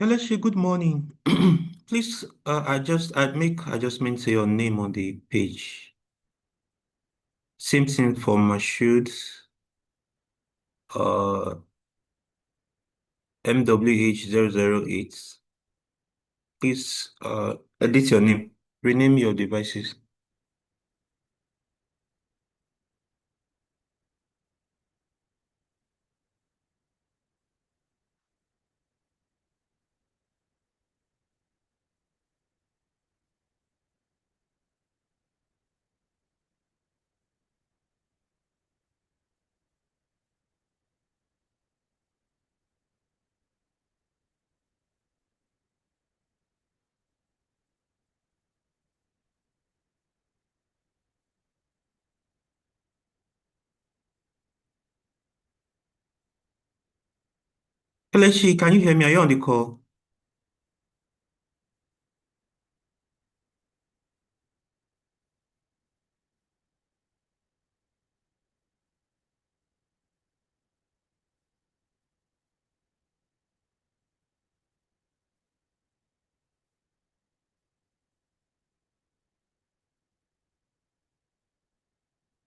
Kelechi, good morning. Please, I'd make adjustments to your name on the page. Same thing for Mashood, MWH008. Please, edit your name. Rename your devices. Kelechi, can you hear me? Are you on the call?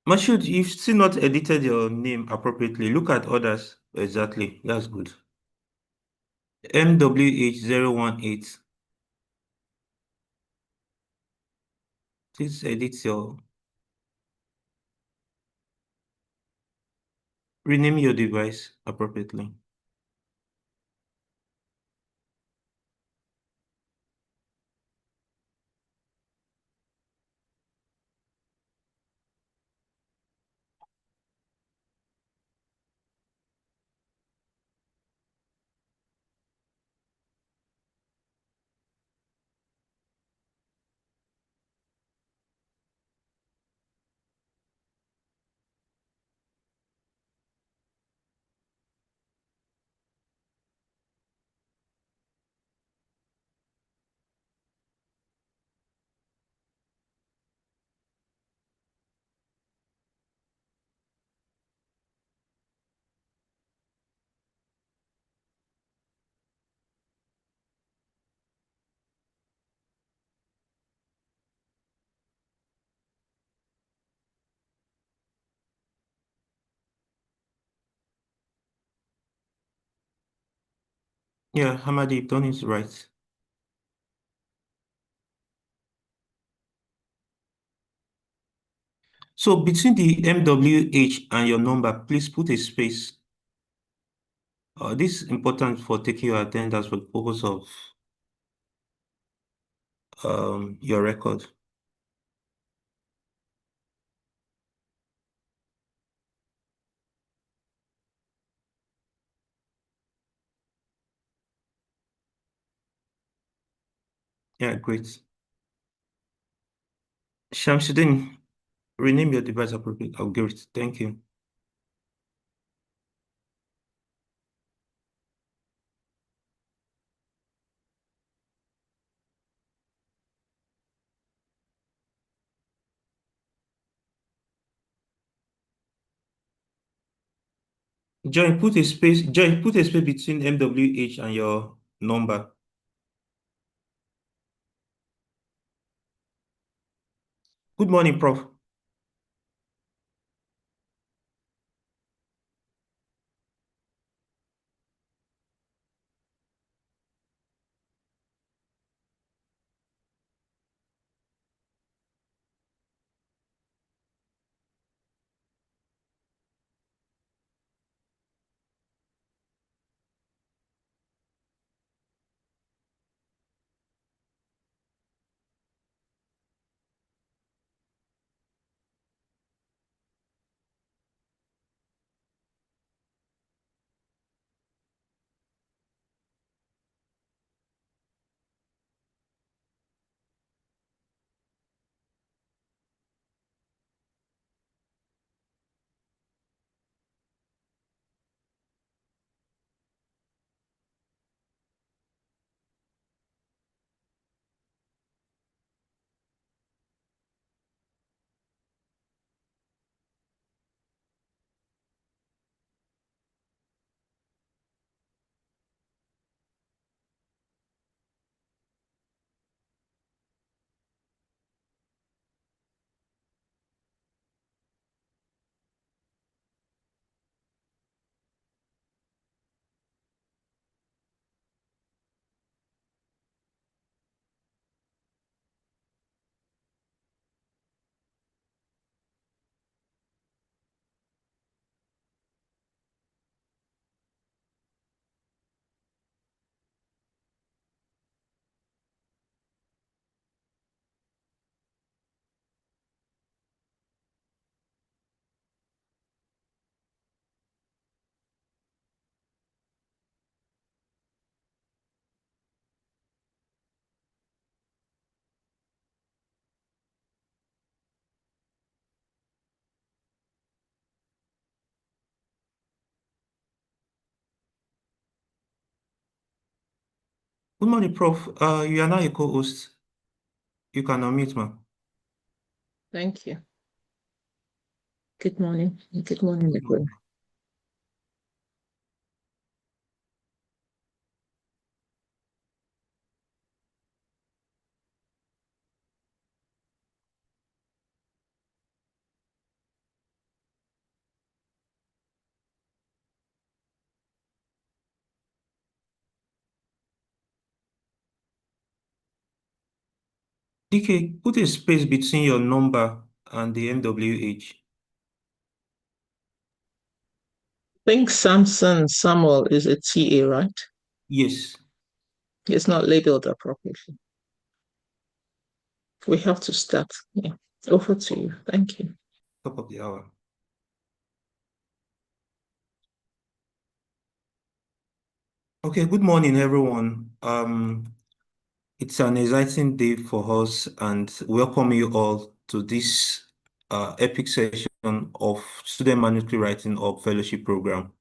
Mashood, you've still not edited your name appropriately. Look at others. Exactly. That's good. MWH018. Please edit rename your device appropriately. Yeah, Hamadi, you've done it right. So between the MWH and your number, please put a space. This is important for taking your attendance for the purpose of your record. Yeah, great. Shamsuddin, rename your device appropriate. I'll give it. Thank you. Joy, put a space between MWH and your number. Good morning, Prof. Good morning, Prof. You are now a co-host. You can unmute, ma. Thank you. Good morning. Good morning, Good everyone. morning. DK, put a space between your number and the MWH. I think Samson Samuel is a TA, right? Yes, It's not labeled appropriately. We have to start. Yeah. Over to you. Thank you. top of the hour. Okay, good morning, everyone. It's an exciting day for us and welcome you all to this epic session of Student Manuscript Writing Up Fellowship Program.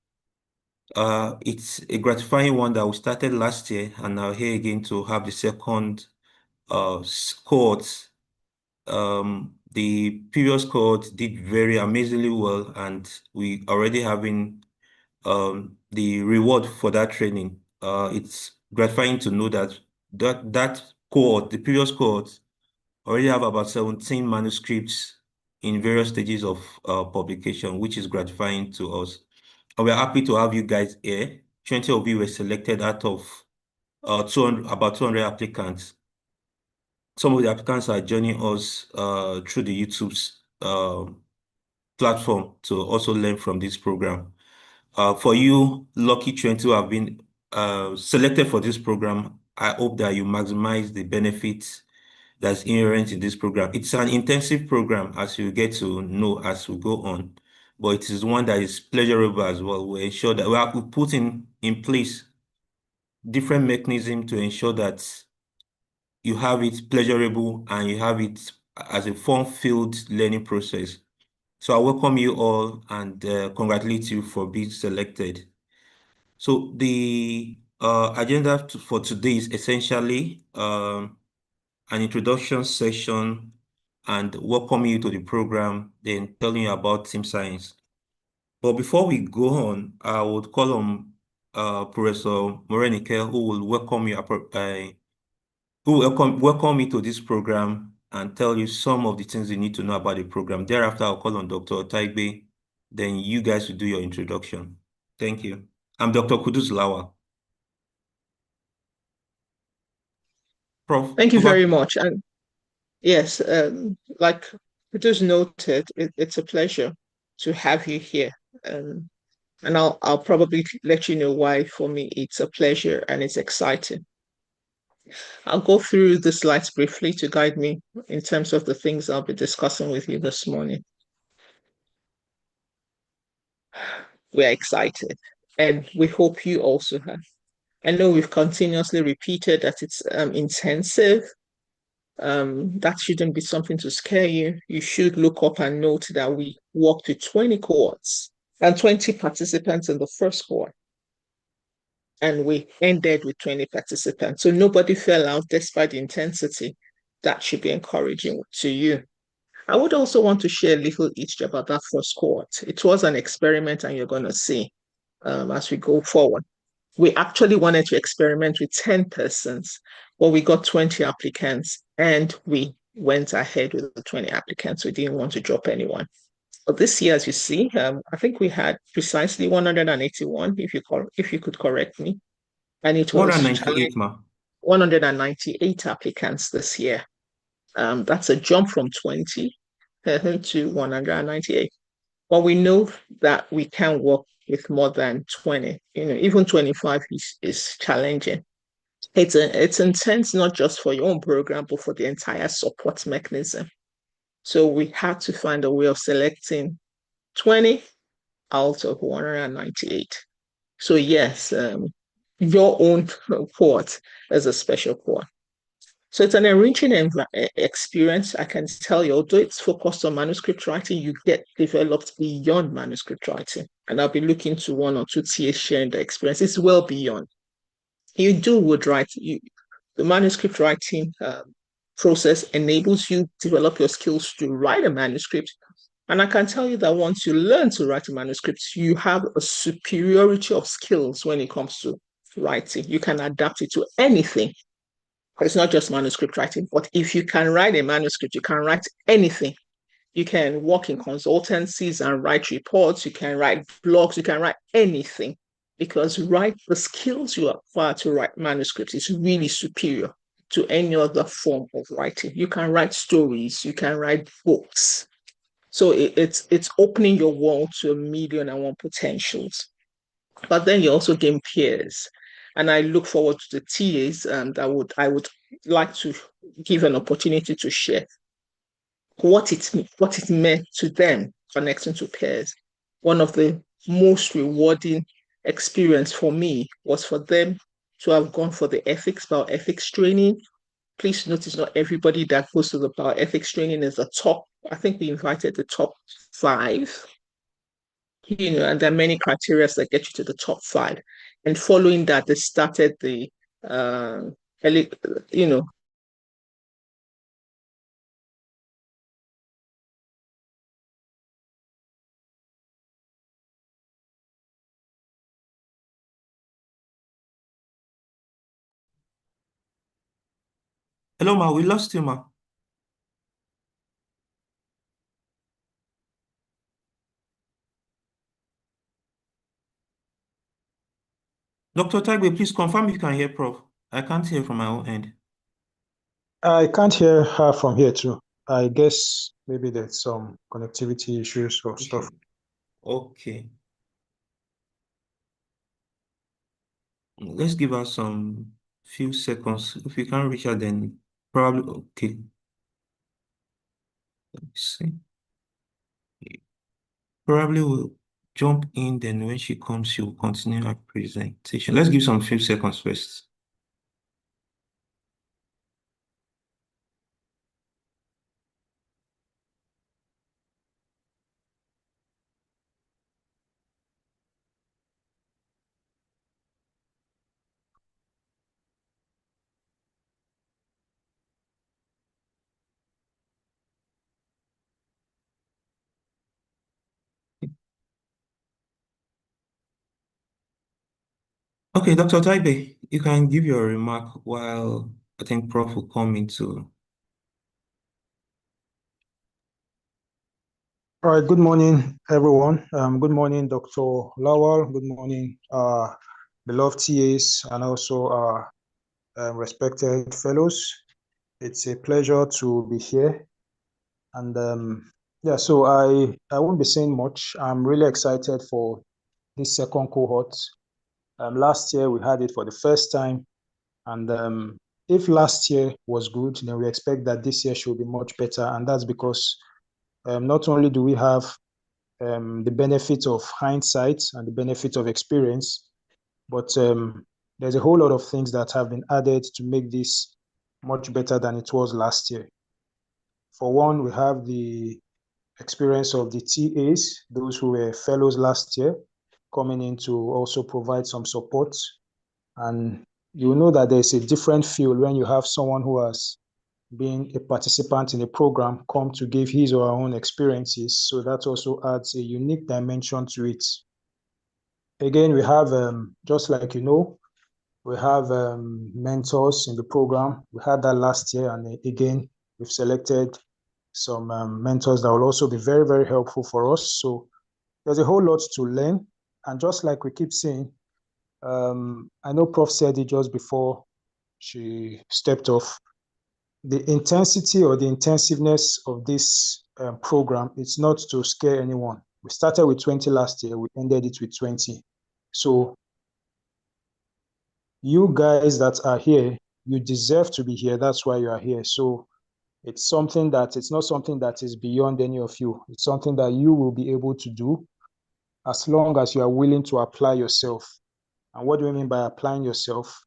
It's a gratifying one that we started last year and now here again to have the second cohort. The previous cohort did very amazingly well, and we already having the reward for that training. It's gratifying to know that that cohort, the previous cohort, already have about 17 manuscripts in various stages of publication, which is gratifying to us. And we're happy to have you guys here. 20 of you were selected out of 200, about 200 applicants. Some of the applicants are joining us through the YouTube's platform to also learn from this program. For you, lucky 20 who have been selected for this program, I hope that you maximize the benefits that's inherent in this program. It's an intensive program, as you get to know as we go on, but it is one that is pleasurable as well. We ensure that we put in place different mechanisms to ensure that you have it pleasurable and you have it as a fun-filled learning process. So I welcome you all and congratulate you for being selected. So the agenda for today is essentially an introduction session and welcoming you to the program, then telling you about team science. But before we go on, I would call on Professor Morenike, who will welcome you who welcome me to this program and tell you some of the things you need to know about the program. Thereafter, I'll call on Dr. Taigbe. Then you guys will do your introduction. Thank you. I'm Dr. Kudus Lawal. Prof, Thank you over. very much. And yes, like you just noted, it's a pleasure to have you here. And I'll probably let you know why for me it's a pleasure and it's exciting. I'll go through the slides briefly to guide me in terms of the things I'll be discussing with you this morning. We're excited and we hope you also have. I know we've continuously repeated that it's intensive. That shouldn't be something to scare you. You should look up and note that we worked with 20 cohorts and 20 participants in the first cohort. And we ended with 20 participants. So nobody fell out despite the intensity. That should be encouraging to you. I would also want to share a little each about that first cohort. It was an experiment, and you're going to see as we go forward. We actually wanted to experiment with 10 persons, but we got 20 applicants and we went ahead with the 20 applicants. We didn't want to drop anyone. But this year, as you see, I think we had precisely 181, if you could correct me. And it was 198, ma. 198 applicants this year. That's a jump from 20 to 198. But we know that we can work with more than 20. Even 25 is challenging. It's intense not just for your own program, but for the entire support mechanism. So we had to find a way of selecting 20 out of 198. So yes, your own cohort is a special cohort. So it's an enriching experience, I can tell you. Although it's focused on manuscript writing, you get developed beyond manuscript writing. And I'll be looking to one or two TAs sharing the experience. It's well beyond. would write. The manuscript writing process enables you to develop your skills to write a manuscript. And I can tell you that once you learn to write a manuscript, you have a superiority of skills when it comes to writing. You can adapt it to anything. It's not just manuscript writing, but if you can write a manuscript, you can write anything. You can work in consultancies and write reports. You can write blogs. You can write anything because the skills you acquire to write manuscripts is really superior to any other form of writing. You can write stories. You can write books. So it's opening your world to 1,000,001 potentials. But then you also gain peers. And I look forward to the TAs that I would like to give an opportunity to share what it meant to them connecting to peers. One of the most rewarding experience for me was for them to have gone for the bioethics training. Please notice not everybody that goes to the bioethics training is the top. I think we invited the top five, and there are many criteria that get you to the top five. And following that, they started the, uh, you know, Hello, ma. We lost you, ma. Dr. Tagbe, please confirm you can hear Prof. I can't hear from my own end. I can't hear her from here too. I guess maybe there's some connectivity issues or stuff. Okay. Let's give her some few seconds. If we can't reach her, then probably okay. Let me see. Probably will jump in, then when she comes, she will continue her presentation. Let's give some few seconds first. Okay, Dr. Taibe, you can give your remark while I think Prof will come into. All right, good morning, everyone. Good morning, Dr. Lawal. Good morning, beloved TAs and also respected fellows. It's a pleasure to be here. And yeah, so I won't be saying much. I'm really excited for this second cohort. Last year we had it for the first time. And if last year was good, then we expect that this year should be much better. And that's because not only do we have the benefit of hindsight and the benefit of experience, but there's a whole lot of things that have been added to make this much better than it was last year. For one, we have the experience of the TAs, those who were fellows last year, coming in to also provide some support. And you know that there's a different feel when you have someone who has been a participant in a program come to give his or her own experiences. So that also adds a unique dimension to it. Again, we have, just like we have mentors in the program. We had that last year, and again, we've selected some mentors that will also be very, very helpful for us. So there's a whole lot to learn. And just like we keep saying, I know Prof said it just before she stepped off. The intensity or the intensiveness of this program, it's not to scare anyone. We started with 20 last year, we ended it with 20. So you guys that are here, you deserve to be here. That's why you are here. So it's not something that is beyond any of you. It's something that you will be able to do as long as you are willing to apply yourself. And what do we mean by applying yourself?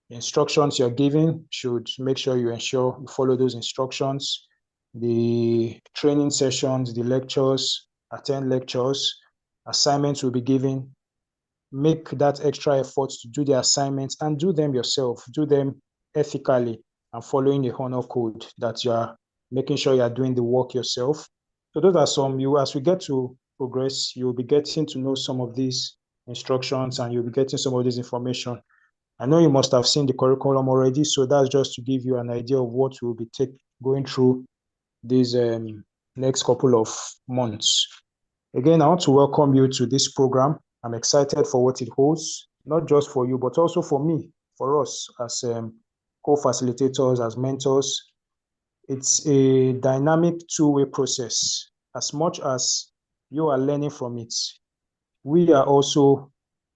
The instructions you're giving should make sure you ensure you follow those instructions. The training sessions, the lectures, attend lectures, assignments will be given. make that extra effort to do the assignments and do them yourself, do them ethically and following the honor code that you are making sure you are doing the work yourself. So those are some, as we get to progress, you'll be getting to know some of these instructions and you'll be getting some of this information. I know you must have seen the curriculum already, so that's just to give you an idea of what we'll be going through these next couple of months. Again, I want to welcome you to this program. I'm excited for what it holds, not just for you, but also for me, for us as co-facilitators, as mentors. It's a dynamic two-way process. As much as you are learning from it, we are also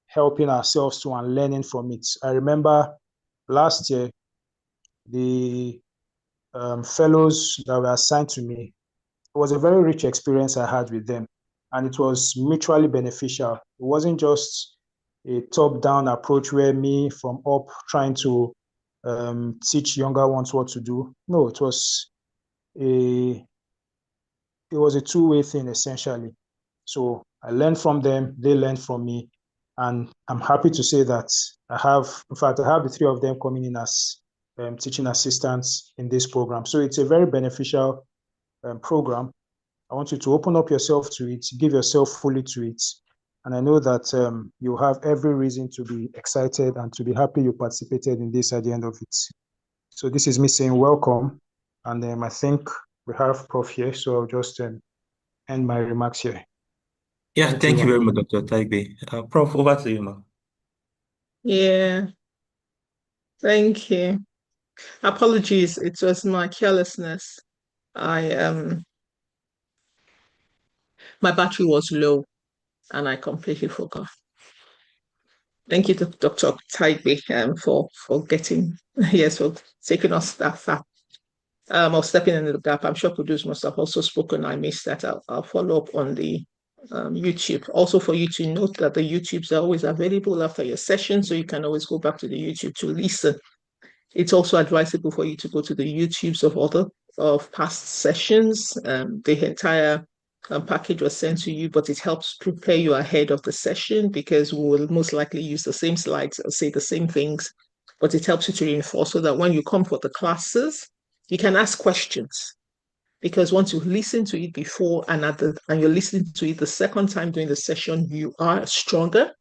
helping ourselves to and learning from it. I remember last year, the fellows that were assigned to me, it was a very rich experience I had with them, and it was mutually beneficial. It wasn't just a top-down approach where me from up trying to teach younger ones what to do. No, it was a two-way thing essentially. So I learned from them, they learned from me, and I'm happy to say that I have the three of them coming in as teaching assistants in this program. So it's a very beneficial program. I want you to open up yourself to it, give yourself fully to it. And I know that you have every reason to be excited and to be happy you participated in this at the end of it. So this is me saying welcome. And I think we have Prof here, so I'll just end my remarks here. Yeah, thank you very much, Dr. Taigbe. Prof, over to you, ma'am. Yeah, thank you. Apologies, it was my carelessness. My battery was low and I completely forgot. Thank you to Dr. Taigbe for getting, yes, for taking us that far. Or stepping in the gap. I'm sure Kudus must have also spoken. I missed that. I'll follow up on the YouTube. Also for you to note that the YouTubes are always available after your session, so you can always go back to the YouTube to listen. It's also advisable for you to go to the YouTubes of past sessions. The entire package was sent to you, but it helps prepare you ahead of the session because we will most likely use the same slides or say the same things, but it helps you to reinforce so that when you come for the classes, you can ask questions. Because once you listen to it before and you're listening to it the second time during the session, you are stronger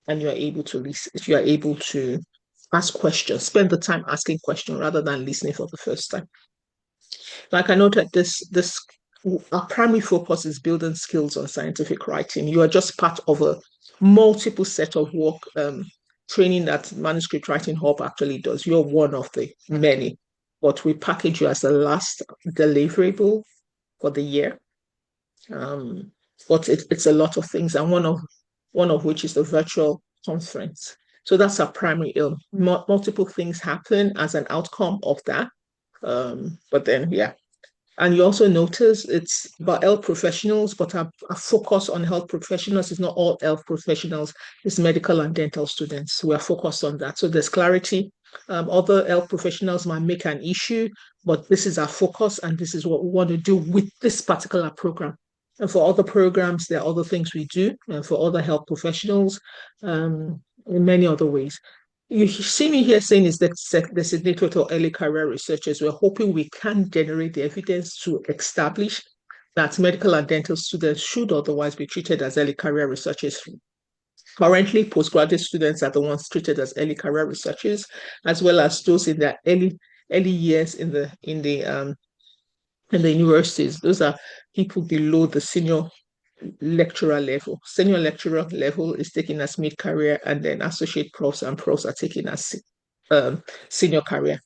and you are able to listen. You are able to ask questions. Spend the time asking questions rather than listening for the first time. Like I noted, our primary focus is building skills on scientific writing. You are just part of a multiple set of work training that Manuscript Writing Hub actually does. You're one of the many, but we package you as the last deliverable for the year. But it's a lot of things, and one of which is the virtual conference. So that's our primary aim. Multiple things happen as an outcome of that. But then, yeah. And you also notice it's about health professionals, but our focus on health professionals is not all health professionals, it's medical and dental students. We are focused on that. So there's clarity. Other health professionals might make an issue, but this is our focus and this is what we want to do with this particular program. And for other programs, there are other things we do, and for other health professionals, in many other ways. You see me here saying is that designated or early career researchers. We're hoping we can generate the evidence to establish that medical and dental students should otherwise be treated as early career researchers. Currently, postgraduate students are the ones treated as early career researchers, as well as those in their early years in the universities. Those are people below the senior lecturer level. Senior lecturer level is taken as mid-career, and then associate profs and profs are taken as senior career.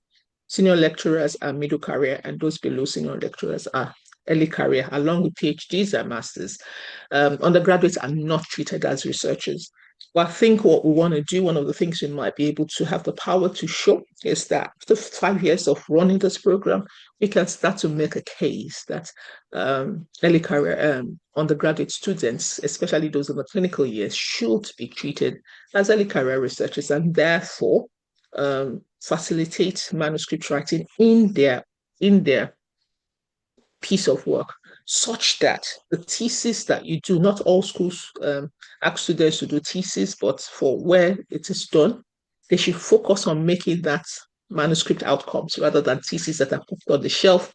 Senior lecturers are middle career, and those below senior lecturers are early career, along with PhDs and masters. Undergraduates are not treated as researchers. Well, I think what we want to do, one of the things we might be able to have the power to show is that after 5 years of running this program, we can start to make a case that early career undergraduate students, especially those in the clinical years, should be treated as early career researchers and therefore facilitate manuscript writing in their piece of work. such that the thesis that you do, not all schools ask students to do thesis, but for where it is done, they should focus on making that manuscript outcomes rather than thesis that are put on the shelf.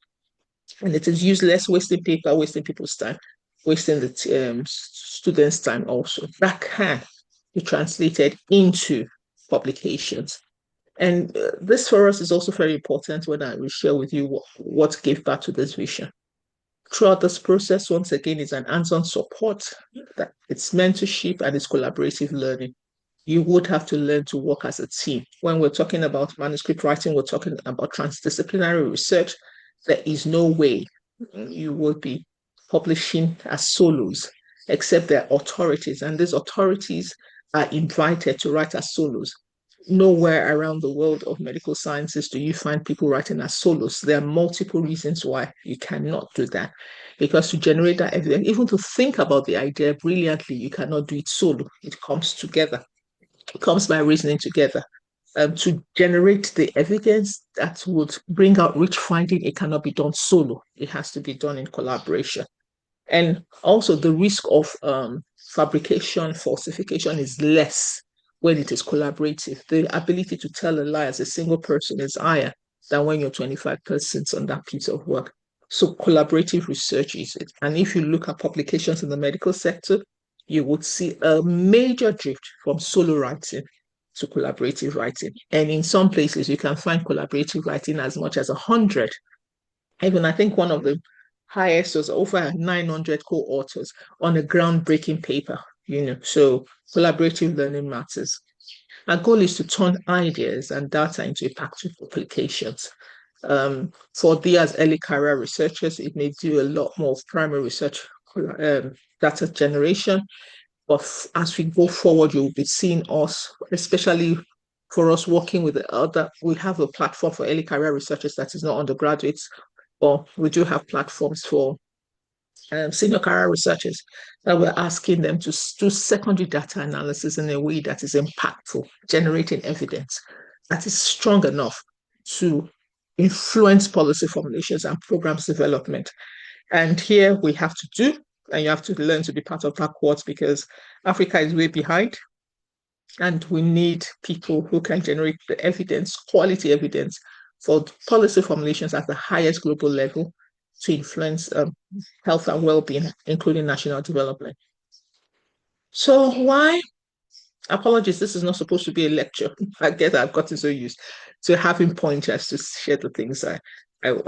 And it is useless, wasting paper, wasting people's time, wasting the students' time also. That can be translated into publications. And this for us is also very important when I will share with you what gave back to this vision. Throughout this process, once again, it's an hands-on support, that it's mentorship and it's collaborative learning. You would have to learn to work as a team. When we're talking about manuscript writing, we're talking about transdisciplinary research. There is no way you would be publishing as solos, except there are authorities, and these authorities are invited to write as solos. Nowhere around the world of medical sciences do you find people writing as solos. There are multiple reasons why you cannot do that. Because to generate that evidence, even to think about the idea brilliantly, you cannot do it solo. It comes together. It comes by reasoning together. To generate the evidence that would bring out rich finding, it cannot be done solo. It has to be done in collaboration. And also the risk of fabrication, falsification is less when it is collaborative. The ability to tell a lie as a single person is higher than when you're 25 persons on that piece of work. So collaborative research is it. And if you look at publications in the medical sector, you would see a major drift from solo writing to collaborative writing. And in some places, you can find collaborative writing as much as 100. Even I think one of the highest was over 900 co-authors on a groundbreaking paper, so collaborative learning matters. Our goal is to turn ideas and data into impactful applications. For the as early career researchers, it may do a lot more of primary research data generation. But as we go forward, you'll be seeing us, especially for us working with the other, we have a platform for early career researchers that is not undergraduates, but we do have platforms for senior career researchers that we're asking them to do secondary data analysis in a way that is impactful, generating evidence that is strong enough to influence policy formulations and programs development. And here we have to do, and you have to learn to be part of backwards because Africa is way behind. And we need people who can generate the evidence, quality evidence for policy formulations at the highest global level to influence health and well-being, including national development. So why? Apologies, this is not supposed to be a lecture. I guess I've gotten so used to having pointers to share the things I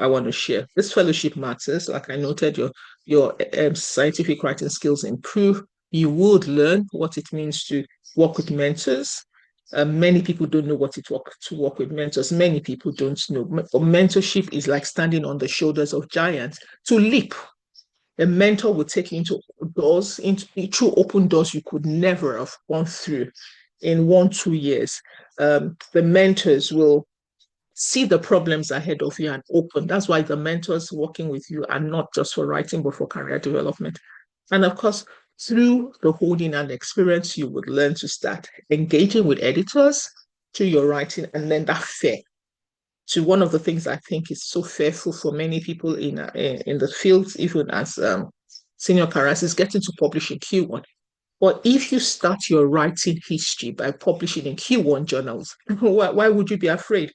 want to share. This fellowship matters. Like I noted, your scientific writing skills improve. You would learn what it means to work with mentors. Many people don't know what it means to work with mentors. Many people don't know. Mentorship is like standing on the shoulders of giants to leap. A mentor will take you into doors, through open doors you could never have gone through in 1-2 years. The mentors will see the problems ahead of you and open. That's why the mentors working with you are not just for writing, but for career development. And of course, through the holding and experience, you would learn to start engaging with editors through your writing, and then that fear. To one of the things I think is so fearful for many people in the field, even as senior careers, is getting to publish in Q1. But if you start your writing history by publishing in Q1 journals, why would you be afraid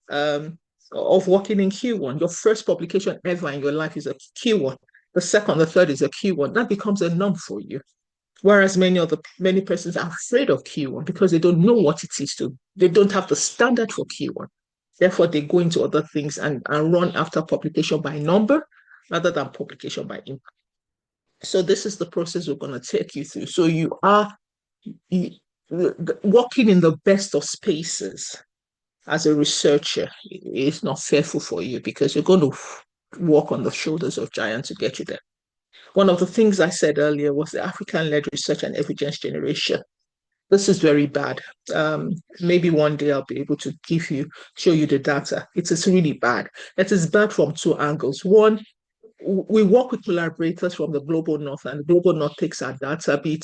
of working in Q1? Your first publication ever in your life is a Q1. The second, the third is a Q1. That becomes a norm for you. Whereas many persons are afraid of Q1 because they don't know what it is to. They don't have the standard for Q1. Therefore, they go into other things and run after publication by number rather than publication by impact. So this is the process we're going to take you through. So you are working in the best of spaces as a researcher is not fearful for you because you're going to walk on the shoulders of giants to get you there. One of the things I said earlier was the African-led research and evidence generation. This is very bad. Maybe one day I'll be able to show you the data. It is really bad. It is bad from two angles. One, we work with collaborators from the global north, and the global north takes our data, be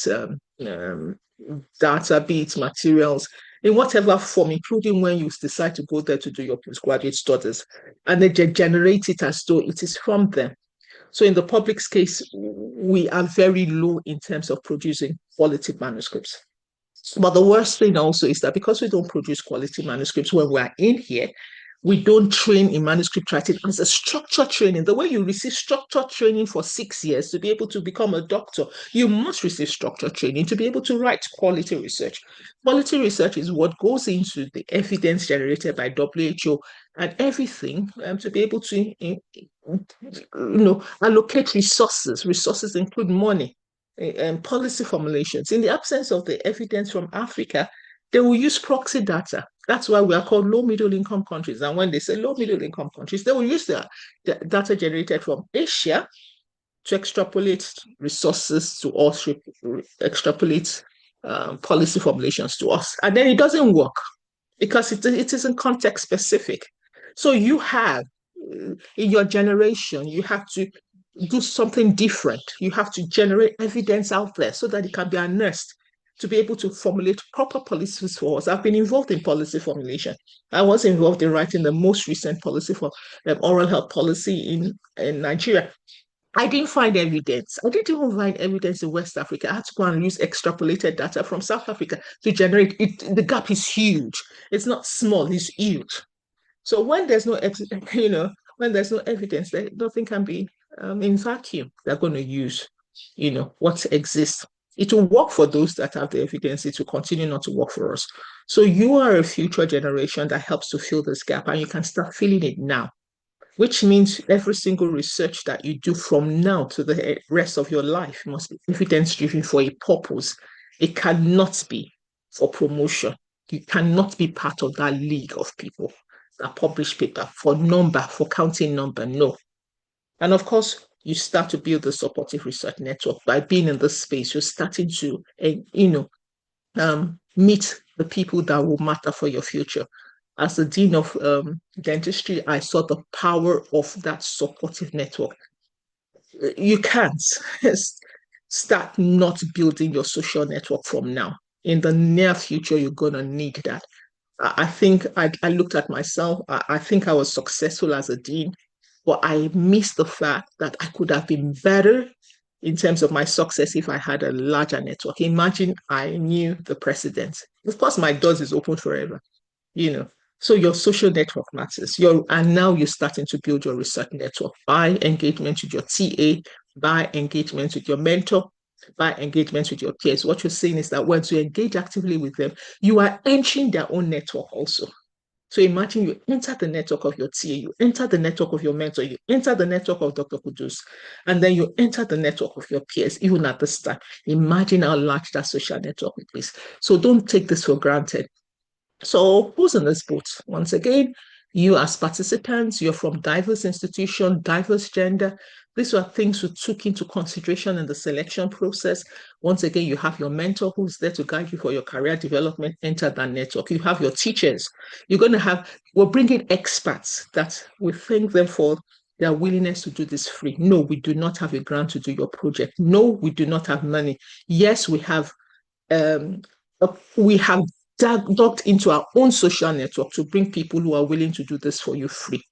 it materials, in whatever form, including when you decide to go there to do your postgraduate studies, and they generate it as though it is from them. So in the public's case, we are very low in terms of producing quality manuscripts. But the worst thing also is that because we don't produce quality manuscripts when we're in here, we don't train in manuscript writing as a structured training. The way you receive structured training for 6 years to be able to become a doctor, you must receive structured training to be able to write quality research. Quality research is what goes into the evidence generated by WHO and everything to be able to allocate resources. Resources include money and policy formulations. In the absence of the evidence from Africa, they will use proxy data. That's why we are called low middle income countries. And when they say low middle income countries, they will use the data generated from Asia to extrapolate resources to us, extrapolate policy formulations to us. And then it doesn't work because it isn't context specific. So you have, in your generation, you have to do something different. You have to generate evidence out there so that it can be unearthed to be able to formulate proper policies for us. I've been involved in policy formulation. I was involved in writing the most recent policy for oral health policy in Nigeria. I didn't find evidence. I didn't even find evidence in West Africa. I had to go and use extrapolated data from South Africa to generate it. The gap is huge. It's not small, it's huge. So when there's no, when there's no evidence, nothing can be in vacuum. They're going to use, what exists. It will work for those that have the evidence. It will continue not to work for us. So you are a future generation that helps to fill this gap, and you can start filling it now, which means every single research that you do from now to the rest of your life must be evidence-driven for a purpose. It cannot be for promotion. You cannot be part of that league of people that publish paper for number, for counting number. No. And of course, you start to build a supportive research network by being in this space. You're starting to, meet the people that will matter for your future. As the Dean of Dentistry, I saw the power of that supportive network. You can't start not building your social network from now. In the near future, you're going to need that. I think I looked at myself. I think I was successful as a dean, but I missed the fact that I could have been better in terms of my success if I had a larger network. Imagine I knew the president. Of course, my doors is open forever, So your social network matters. And now you're starting to build your research network by engagement with your TA, by engagement with your mentor, by engagement with your peers. What you're saying is that once you engage actively with them, you are entering their own network also. So imagine you enter the network of your TA, you enter the network of your mentor, you enter the network of Dr. Kudus, and then you enter the network of your peers, even at this time. Imagine how large that social network is. So don't take this for granted. So who's in this boat? Once again, you as participants, you're from diverse institution, diverse gender. These are things we took into consideration in the selection process. Once again, you have your mentor who's there to guide you for your career development, enter that network. You have your teachers. We're bringing experts that we thank them for their willingness to do this free. No, we do not have a grant to do your project. No, we do not have money. Yes, we have dug into our own social network to bring people who are willing to do this for you free.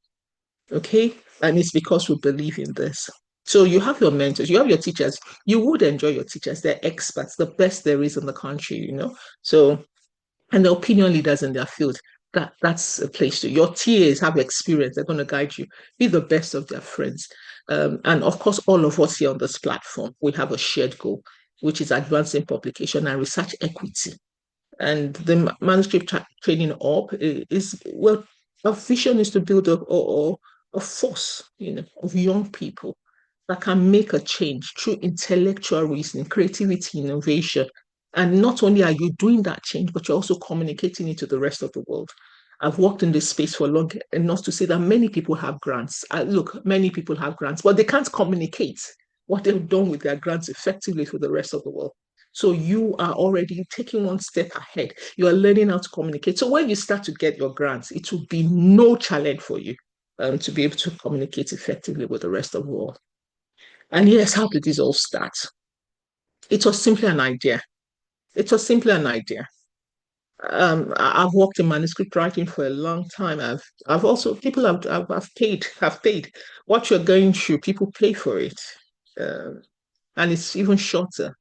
Okay? And it's because we believe in this. So you have your mentors, you have your teachers. You would enjoy your teachers. They're experts, the best there is in the country, So, and the opinion leaders in their field, that's a place to. Your TAs have experience. They're going to guide you. Be the best of their friends. And of course, all of us here on this platform, we have a shared goal, which is advancing publication and research equity. And the manuscript training up is, well, our vision is to build a force, of young people that can make a change through intellectual reasoning, creativity, innovation. And not only are you doing that change, but you're also communicating it to the rest of the world. I've worked in this space for long enough to say that many people have grants. Many people have grants, but they can't communicate what they've done with their grants effectively for the rest of the world. So you are already taking one step ahead. You are learning how to communicate. So when you start to get your grants, it will be no challenge for you to be able to communicate effectively with the rest of the world. And yes, how did this all start? It was simply an idea. It was simply an idea. I've worked in manuscript writing for a long time. I've also people have paid what you're going through. People pay for it, um, and it's even shorter.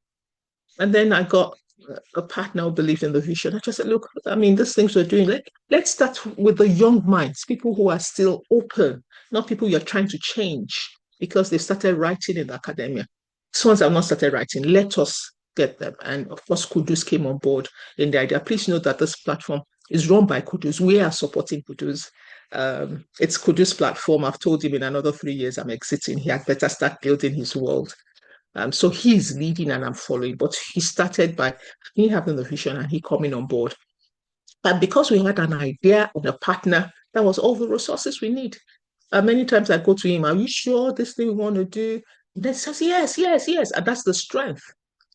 And then I got a partner who believed in the vision. I just said, look, I mean, these things we're doing, let's start with the young minds, people who are still open, not people you're trying to change because they started writing in academia. These ones have not started writing. Let us get them. And of course, Kudus came on board in the idea. Please note that this platform is run by Kudus. We are supporting Kudus. It's Kudus platform. I've told him in another 3 years I'm exiting. He had better start building his world. So he's leading and I'm following, but he started by me having the vision and he coming on board. And because we had an idea and a partner, that was all the resources we need. Many times I go to him, are you sure this thing we want to do? And then he says, yes, yes, yes. And that's the strength.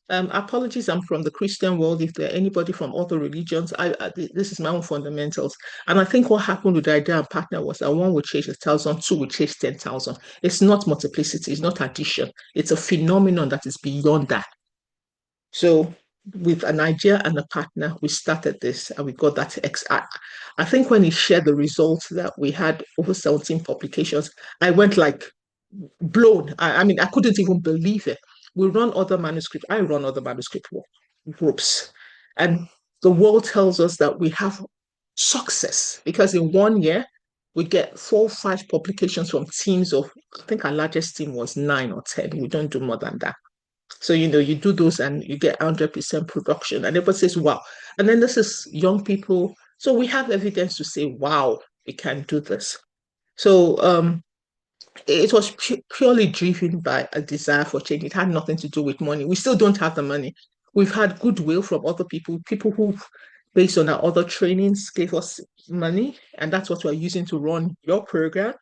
Apologies, I'm from the Christian world. If there are anybody from other religions, this is my own fundamentals. And I think what happened with the idea and partner was that one would chase 1,000, two would chase 10,000. It's not multiplicity, it's not addition. It's a phenomenon that is beyond that. So with an idea and a partner, we started this and we got that. I think when he shared the results that we had over 17 publications, I went like blown. I mean, I couldn't even believe it. We run other manuscript. I run other manuscript groups. And the world tells us that we have success because in 1 year, we get 4 or 5 publications from teams of, I think our largest team was 9 or 10. We don't do more than that. So, you do those and you get 100% production. And everybody says, wow. And then this is young people. So we have evidence to say, wow, we can do this. So it was purely driven by a desire for change. It had nothing to do with money. We still don't have the money. We've had goodwill from other people who, based on our other trainings, gave us money, and that's what we're using to run your program.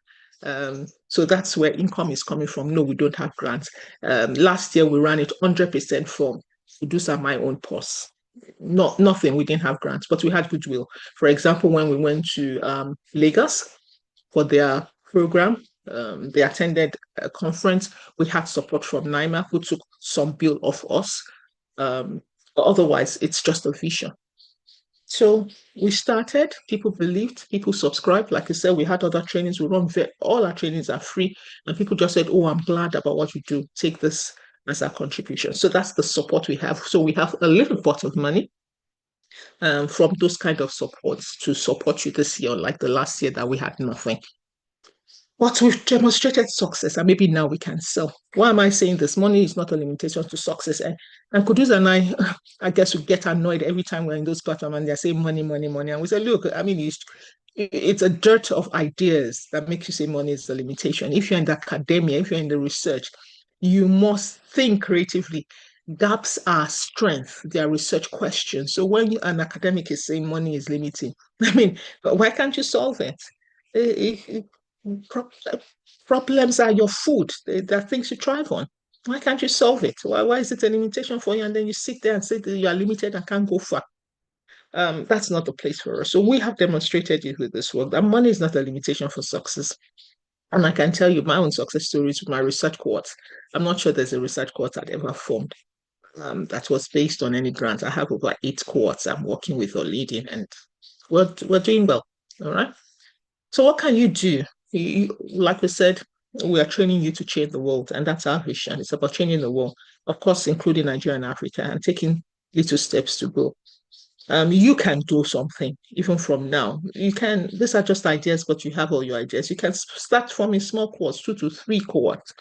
So that's where income is coming from. No, we don't have grants. Last year we ran it 100% from Produce My Own purse. Nothing. We didn't have grants, but we had goodwill. For example, when we went to Lagos for their program, they attended a conference. We had support from NIMA, who took some bill off us. But otherwise, it's just a vision. So we started, people believed, people subscribed. Like I said, we had other trainings. We run all our trainings are free. And people just said, oh, I'm glad about what you do. Take this as our contribution. So that's the support we have. So we have a little pot of money from those kind of supports to support you this year, like the last year that we had nothing. But we've demonstrated success, and maybe now we can sell. Why am I saying this? Money is not a limitation to success. And Kudus and I guess, we get annoyed every time we're in those platforms and they're saying money, money, money. And we say, look, I mean, it's a dearth of ideas that makes you say money is the limitation. If you're in the academia, if you're in the research, you must think creatively. Gaps are strength. They are research questions. So when an academic is saying money is limiting, I mean, why can't you solve it? Problems are your food. They're things you thrive on. Why can't you solve it? Why is it a limitation for you? And then you sit there and say that you are limited and can't go far. That's not the place for us. So we have demonstrated it with this work that money is not a limitation for success. And I can tell you my own success stories with my research cohorts. I'm not sure there's a research cohort that ever formed that was based on any grant. I have over 8 cohorts I'm working with or leading, and we're doing well. All right. So what can you do? Like we said, we are training you to change the world, and that's our vision. It's about changing the world, of course, including Nigeria and Africa, and taking little steps to go. You can do something even from now. You can. These are just ideas, but you have all your ideas. You can start forming small cohorts, 2 to 3 cohorts,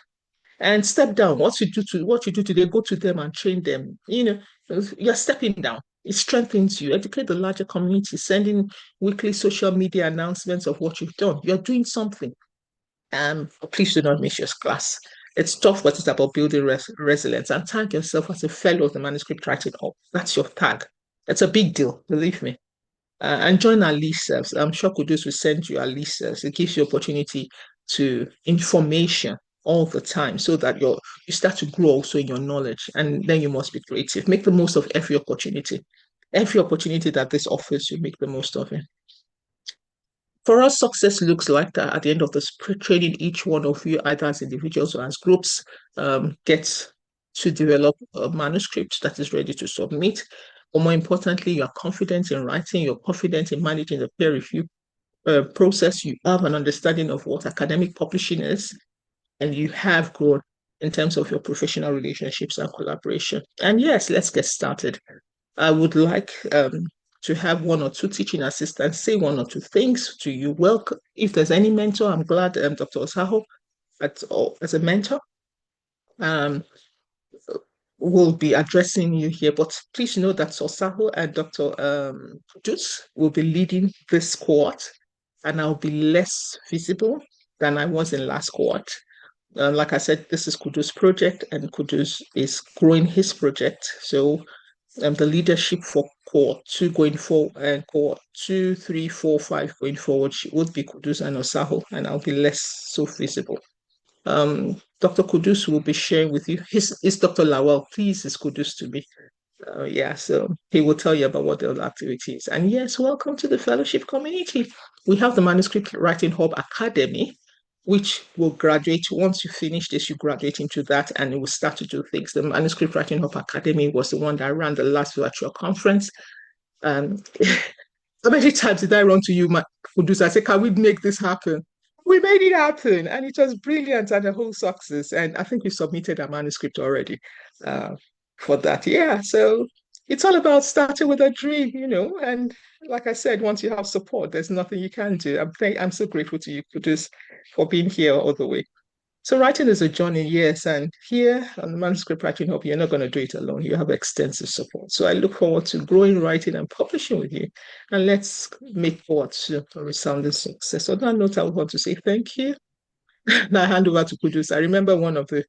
and step down. What you do today, go to them and train them. You're stepping down. It strengthens you. Educate the larger community, sending weekly social media announcements of what you've done. You're doing something. Please do not miss your class. It's tough, but it's about building resilience. And tag yourself as a fellow of the Manuscript Writing Hub. That's your tag. It's a big deal, believe me. And join our listservs. I'm sure Kudus will send you our listservs. It gives you opportunity to information all the time so that you start to grow also in your knowledge. And then you must be creative. Make the most of every opportunity. Every opportunity that this offers you, make the most of it. For us, success looks like that at the end of this training, each one of you, either as individuals or as groups, gets to develop a manuscript that is ready to submit. Or more importantly, you are confident in writing, you're confident in managing the peer review process, you have an understanding of what academic publishing is, and you have grown in terms of your professional relationships and collaboration. And yes, let's get started. I would like to have one or two teaching assistants say one or two things to you. Welcome. If there's any mentor, I'm glad Dr. Osaho as a mentor will be addressing you here. But please know that Osaho and Dr. Kudus will be leading this cohort, and I'll be less visible than I was in last cohort. Like I said, this is Kudus' project, and Kudus is growing his project. So the leadership for cohort 2 going forward, and cohort 2, 3, 4, 5 going forward would be Kudus and Osaho, and I'll be less so visible. Dr. Kudus will be sharing with you. It's Dr. Lawal. Please, is Kudus to me. Yeah, so he will tell you about what the activities. And yes, welcome to the fellowship community. We have the Manuscript Writing Hub Academy, which will graduate. Once you finish this, you graduate into that and it will start to do things. The Manuscript Writing Hub Academy was the one that ran the last virtual conference. How many times did I run to you, Kudus? I said, can we make this happen? We made it happen, and it was brilliant and a whole success. And I think we submitted a manuscript already for that. Yeah, so it's all about starting with a dream, And like I said, once you have support, there's nothing you can do. I'm so grateful to you, Kudus, for being here all the way. So writing is a journey, yes, and here on the Manuscript Writing Hub, you're not going to do it alone. You have extensive support. So I look forward to growing, writing, and publishing with you. And let's make forward to a resounding success. On that note, I want to say thank you. Now I hand over to Kudus. I remember one of the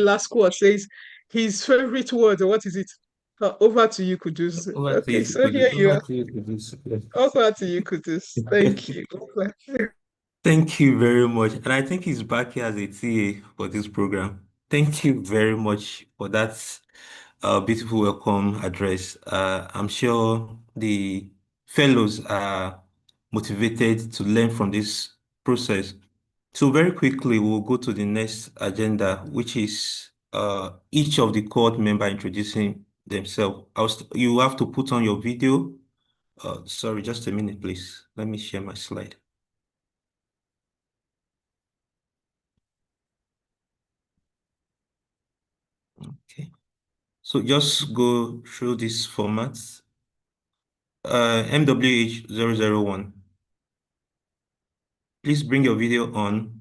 last quotes says his favorite word, or what is it? Over to you, Kudus. Over to Okay, you, so here Kudus. you Over are. to you, Kudus. Over to you, Kudus. Thank you. Thank you very much. And I think he's back here as a TA for this program. Thank you very much for that beautiful welcome address. I'm sure the fellows are motivated to learn from this process. So very quickly, we'll go to the next agenda, which is each of the cohort member introducing themselves. You have to put on your video. Sorry, just a minute, please. Let me share my slide. Okay. So just go through this format. MWH001. Please bring your video on.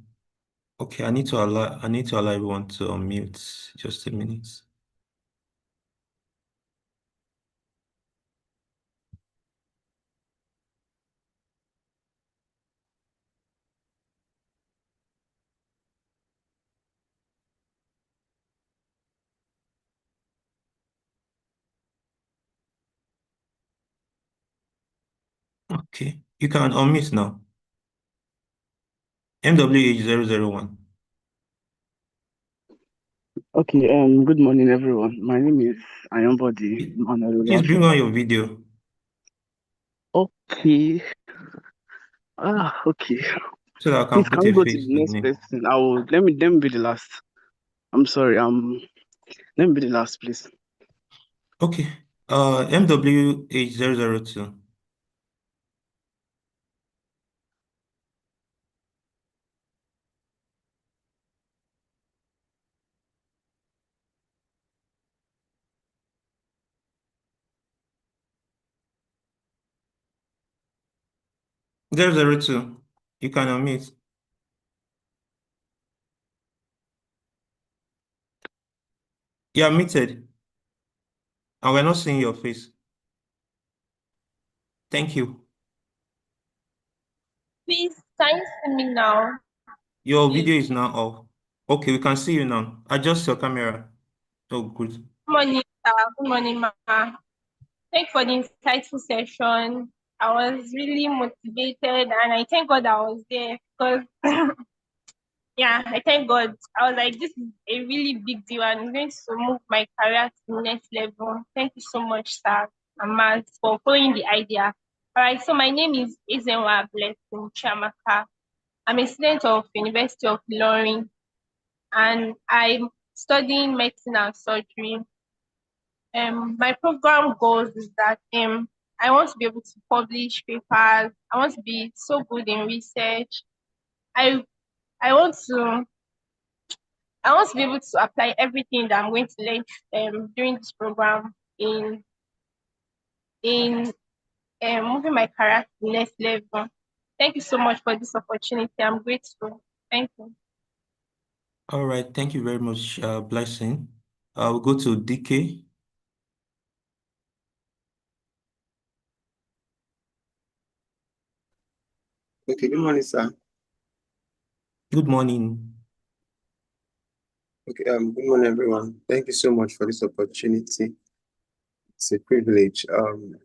Okay, I need to allow everyone to unmute. Just a minute. Okay, you can unmute now. MWH001. Okay, good morning, everyone. My name is Ayambody Manuel. Please bring on your video. Okay. Okay. So that I Please, can put can we a go to face the with next name. person? Let me be the last. I'm sorry. Let me be the last, please. Okay. MWH002. Zero zero two. You can unmute. You are muted. And we're not seeing your face. Thank you. Please, can you see me now? Your Please. video is now off. Okay, we can see you now. Adjust your camera. Oh, good. Good morning, sir. Good morning, ma. Thank you for the insightful session. I was really motivated and I thank God I was there because, yeah, I thank God. I was like, this is a really big deal and it's going to move my career to the next level. Thank you so much, sir and Maz, for following the idea. All right, so my name is Ezenwa Blessing Chamaka. I'm a student of University of Ilorin and I'm studying medicine and surgery. my program goals is that I want to be able to publish papers. I want to be so good in research. I I want to be able to apply everything that I'm going to learn during this program in moving my career to the next level. Thank you so much for this opportunity. I'm grateful. Thank you. All right, thank you very much, Blessing. We'll go to DK. Okay, good morning, sir. Good morning. Okay, good morning, everyone. Thank you so much for this opportunity. It's a privilege.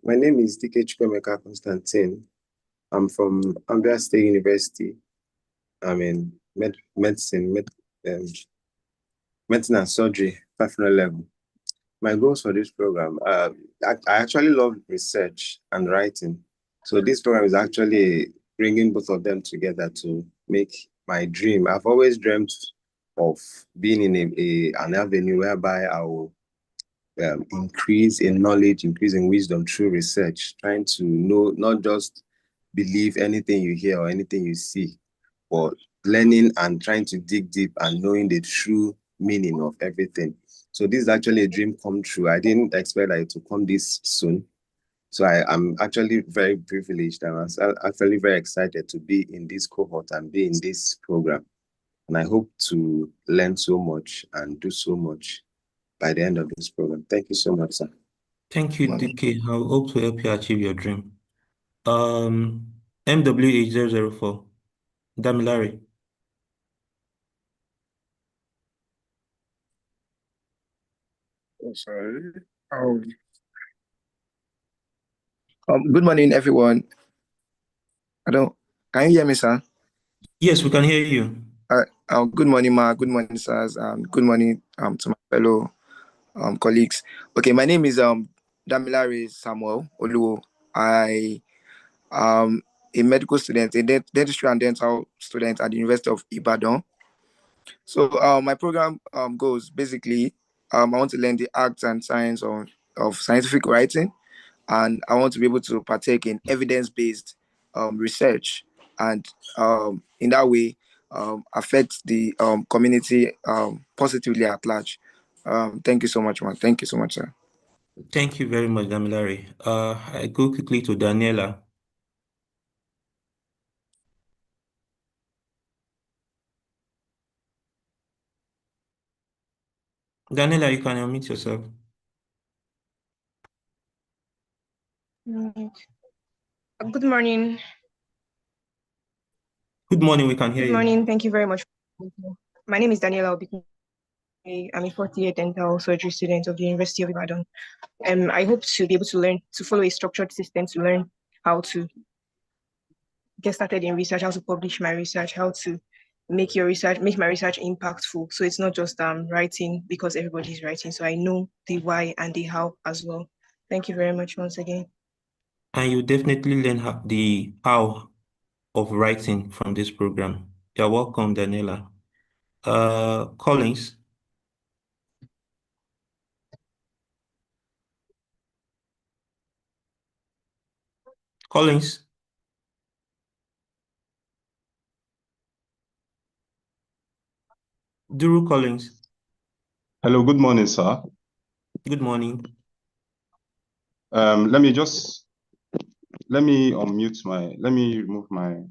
My name is DK Chukwemeka Constantine. I'm from Ambia State University. I'm in medicine and surgery, 500 level. My goals for this program, I actually love research and writing. So this program is actually bringing both of them together to make my dream. I've always dreamt of being in an avenue whereby I will increase in knowledge, increase in wisdom through research, trying to know, not just believe anything you hear or anything you see, but learning and trying to dig deep and knowing the true meaning of everything. So this is actually a dream come true. I didn't expect that it to come this soon. So I'm actually very privileged. I'm actually very excited to be in this cohort and be in this program. And I hope to learn so much and do so much by the end of this program. Thank you so much, sir. Thank you, DK. I hope to help you achieve your dream. MWH004, Damilare. Oh, sorry. Good morning, everyone. Can you hear me, sir? Yes, we can hear you. Good morning, Ma. Good morning, sirs. Good morning to my fellow colleagues. Okay, my name is Damilare Samuel Oluwo. I am a medical student, a dentistry and dental student at the University of Ibadan. So my program goes basically, I want to learn the arts and science of scientific writing, and I want to be able to partake in evidence-based research, and in that way affect the community positively at large. Thank you so much, man. Thank you so much, sir. Thank you very much, Damilare. I go quickly to Daniela. Daniela, you can unmute yourself. Good morning. Good morning, we can hear you. Good morning. Thank you very much. My name is Daniela Obikun. I'm a 4th-year dental surgery student of the University of Ibadan. I hope to be able to follow a structured system to learn how to get started in research, how to publish my research, how to make my research impactful. So it's not just writing because everybody's writing. So I know the why and the how as well. Thank you very much once again. And you definitely learn the how of writing from this program. You're welcome, Daniela. Collins. Collins. Duru Collins. Hello, good morning, sir. Good morning. Let me remove my,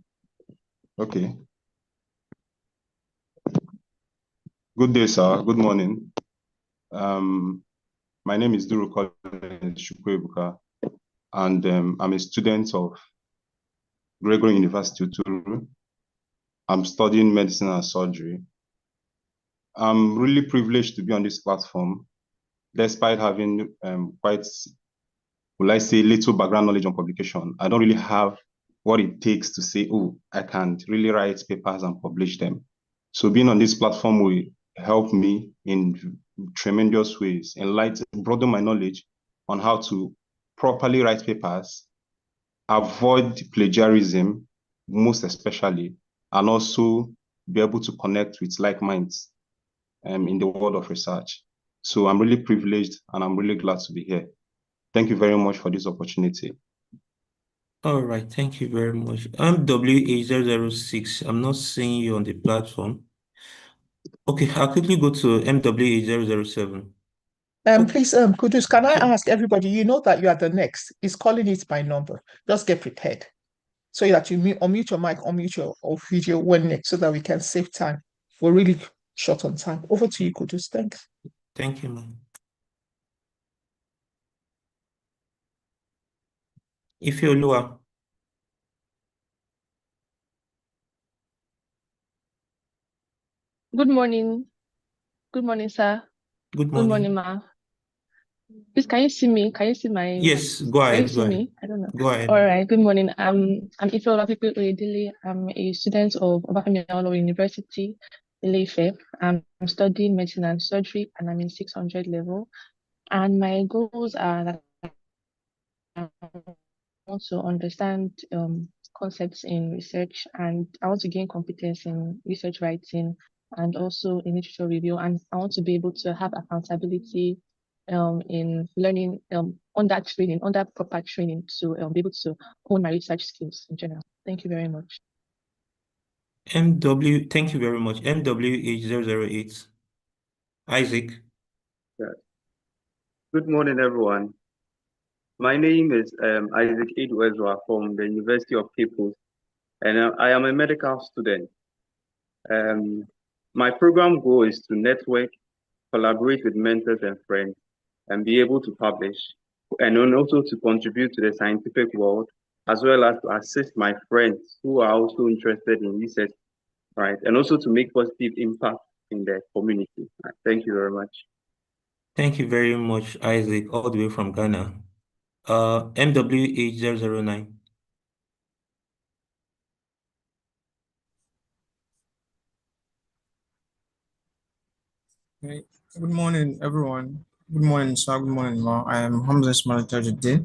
okay. Good day, sir. Good morning. My name is Duru Collins Chukwuebuka, and I'm a student of Gregory University, Uturu. I'm studying medicine and surgery. I'm really privileged to be on this platform, despite having quite, will I say, little background knowledge on publication. I don't really have what it takes to say, oh, I can really write papers and publish them. So being on this platform will help me in tremendous ways, broaden my knowledge on how to properly write papers, avoid plagiarism, most especially, and also be able to connect with like minds in the world of research. So I'm really privileged and I'm really glad to be here. Thank you very much for this opportunity. All right, thank you very much. I'm WH006. I'm not seeing you on the platform. Okay, I'll quickly go to MWH007. Please, Kudus, can I ask everybody, you know that you are the next. It's calling it by number. Just get prepared so that you unmute your mic, unmute your video when next so that we can save time. We're really short on time. Over to you, Kudus. Thanks. Thank you, ma'am. Ifeoluwa. Good morning. Good morning, sir. Good Good morning, morning. ma. Please, can you see me? Can you see my? Yes, go Can you ahead, see go ahead. me? I don't know. Go ahead. All right. Good morning. I'm Ifeoluwa Oyedele. I'm a student of Obafemi Awolowo University, Ile-Ife. I'm studying medicine and surgery, and I'm in 600 level. And my goals are that I want to understand concepts in research, and I want to gain competence in research writing and also in literature review. And I want to be able to have accountability in learning under proper training to be able to hone my research skills in general. Thank you very much. Thank you very much. MWH008. Isaac. Yeah. Good morning, everyone. My name is Isaac Edwezwa from the University of Peoples, and I am a medical student. My program goal is to network, collaborate with mentors and friends, and be able to publish, and then also to contribute to the scientific world, as well as to assist my friends who are also interested in research, right? And also to make positive impact in the community. Right. Thank you very much. Thank you very much, Isaac, all the way from Ghana. MWH009. Hey, good morning, everyone. Good morning, sir. Good morning, ma. I am Hamza Ismail today.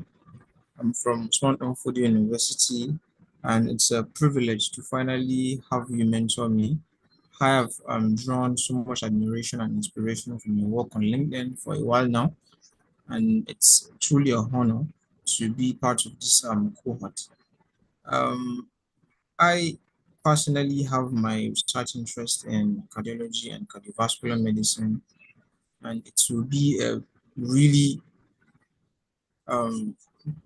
I'm from Usman Danfodio University, and it's a privilege to finally have you mentor me. I have drawn so much admiration and inspiration from your work on LinkedIn for a while now, and it's truly a honor to be part of this cohort. I personally have my research interest in cardiology and cardiovascular medicine, and it will be a really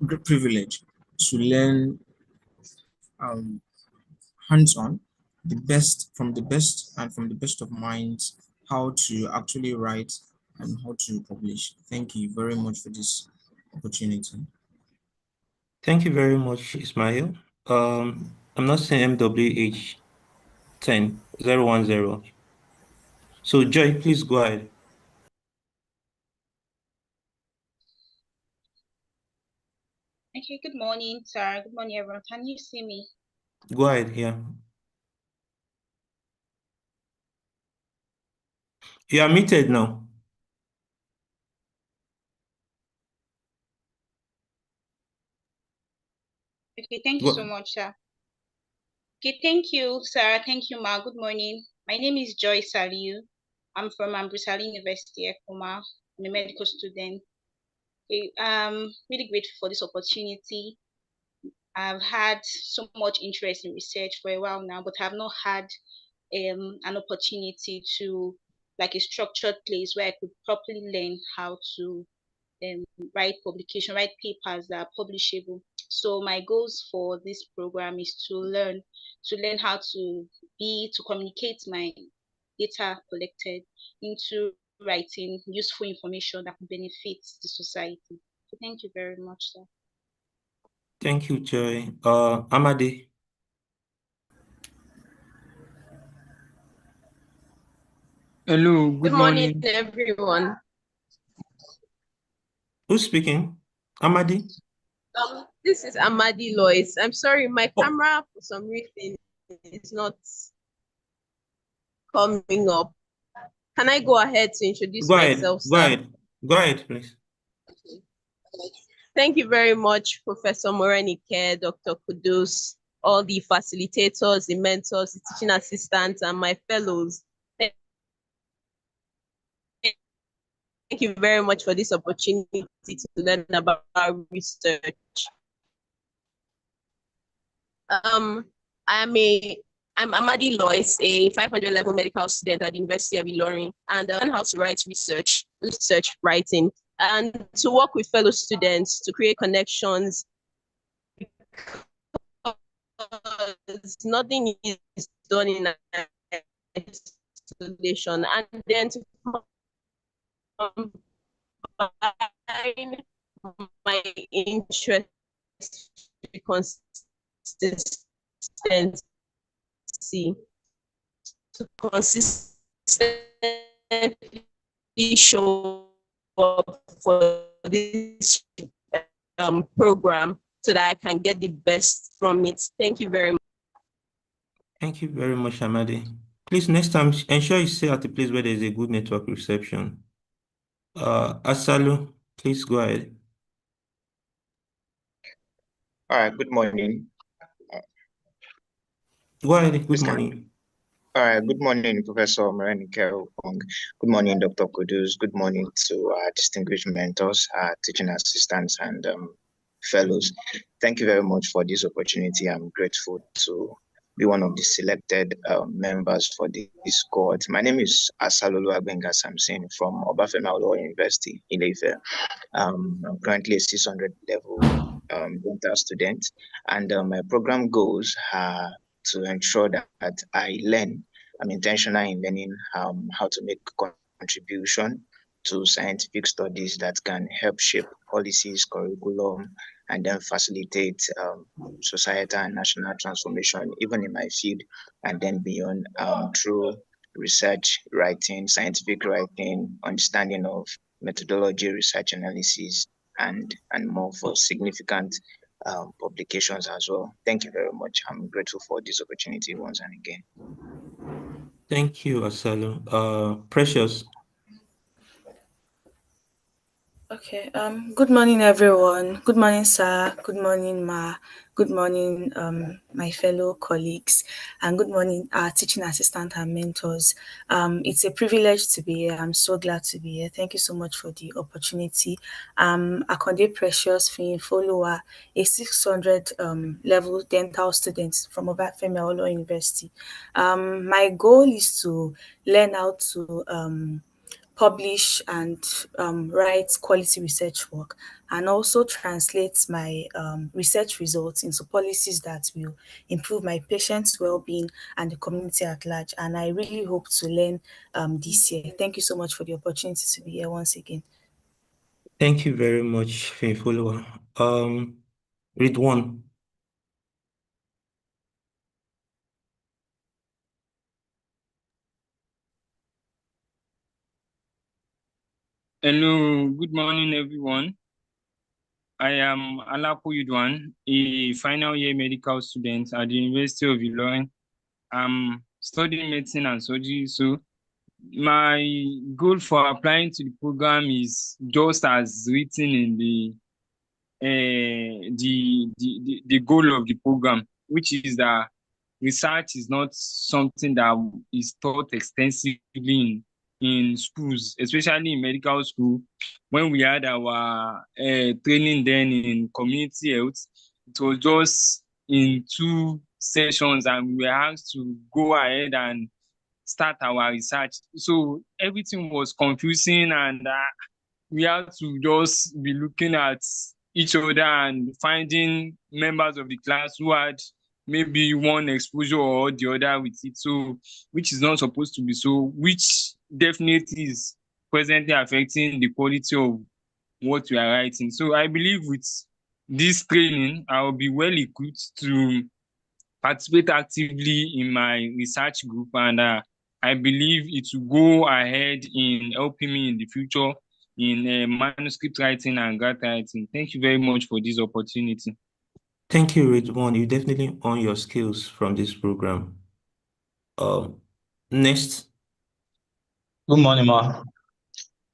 great privilege to learn hands-on the best and from the best of minds how to actually write and how to publish. Thank you very much for this opportunity. Thank you very much, Ismail. I'm not saying MWH10010. So Joy, please go ahead. Okay, good morning, sir. Good morning, everyone. Can you see me? Go ahead, yeah. You are muted now. Okay, thank you so much, sir. Okay, thank you, sir. Thank you, ma. Good morning. My name is Joy Saliu. I'm from Ambrisali University, Ekoma. I'm a medical student. Okay, I'm really grateful for this opportunity. I've had so much interest in research for a while now, but I've not had an opportunity to like a structured place where I could properly learn how to write papers that are publishable. So my goals for this program is to learn how to communicate my data collected into writing useful information that can benefit the society. So thank you very much, sir. Thank you, Joy. Amade. Hello, Good morning, everyone. Who's speaking? Amadi? This is Amadi Lois. I'm sorry, my camera for some reason is not coming up. Can I go ahead to introduce myself, sir? Go ahead, please. Thank you very much, Professor Morenike, Dr. Kudus, all the facilitators, the mentors, the teaching assistants, and my fellows. Thank you very much for this opportunity to learn about research. I'm Amadi Lois, a 500 level medical student at the University of Ilorin, and I learn how to write research writing, and to work with fellow students to create connections. Because nothing is done in isolation, and then to combine my interest with consistency, to consistently show up for this program so that I can get the best from it. Thank you very much. Thank you very much, Amadi. Please, next time, ensure you stay at a place where there is a good network reception. Asalu, please go ahead. All right, good morning. Go ahead, good morning. All right, good morning, Professor Morenike. Good morning, Dr. Kudus. Good morning to our distinguished mentors, our teaching assistants, and fellows. Thank you very much for this opportunity. I'm grateful to be one of the selected members for this cohort. My name is Asalolu Agbenga Samson from Obafemi Awolowo University in Ife. I'm currently a 600 level dental student, and my program goals are to ensure that I learn. I'm intentional in learning how to make contribution to scientific studies that can help shape policies, curriculum, and then facilitate societal and national transformation, even in my field and then beyond, through research, writing, scientific writing, understanding of methodology, research analysis, and more for significant publications as well. Thank you very much. I'm grateful for this opportunity once and again. Thank you, Asalu. Precious. Okay, good morning, everyone. Good morning, sir. Good morning, Ma. Good morning, my fellow colleagues, and good morning, our teaching assistant and mentors. It's a privilege to be here. I'm so glad to be here. Thank you so much for the opportunity. Akonde Precious Fin follower, a 600 level dental student from Obafemi Awolowo University. My goal is to learn how to publish and write quality research work, and also translate my research results into policies that will improve my patients' well-being and the community at large. And I really hope to learn this year. Thank you so much for the opportunity to be here once again. Thank you very much, follower. Ridwan. Hello, good morning, everyone. I am Alapo Yudwan, a final year medical student at the University of Ilorin. I'm studying medicine and surgery, so my goal for applying to the program is just as written in the goal of the program, which is that research is not something that is taught extensively in schools, especially in medical school. When we had our training then in community health, it was just in 2 sessions, and we were asked to go ahead and start our research. So everything was confusing, and we had to just be looking at each other and finding members of the class who had maybe one exposure or the other with it, so which is not supposed to be so, which definitely is presently affecting the quality of what we are writing. So I believe with this training, I will be well equipped to participate actively in my research group, and I believe it will go ahead in helping me in the future in manuscript writing and grant writing. Thank you very much for this opportunity. Thank you, Ridwan. You definitely earn your skills from this program. Next. Good morning, Ma.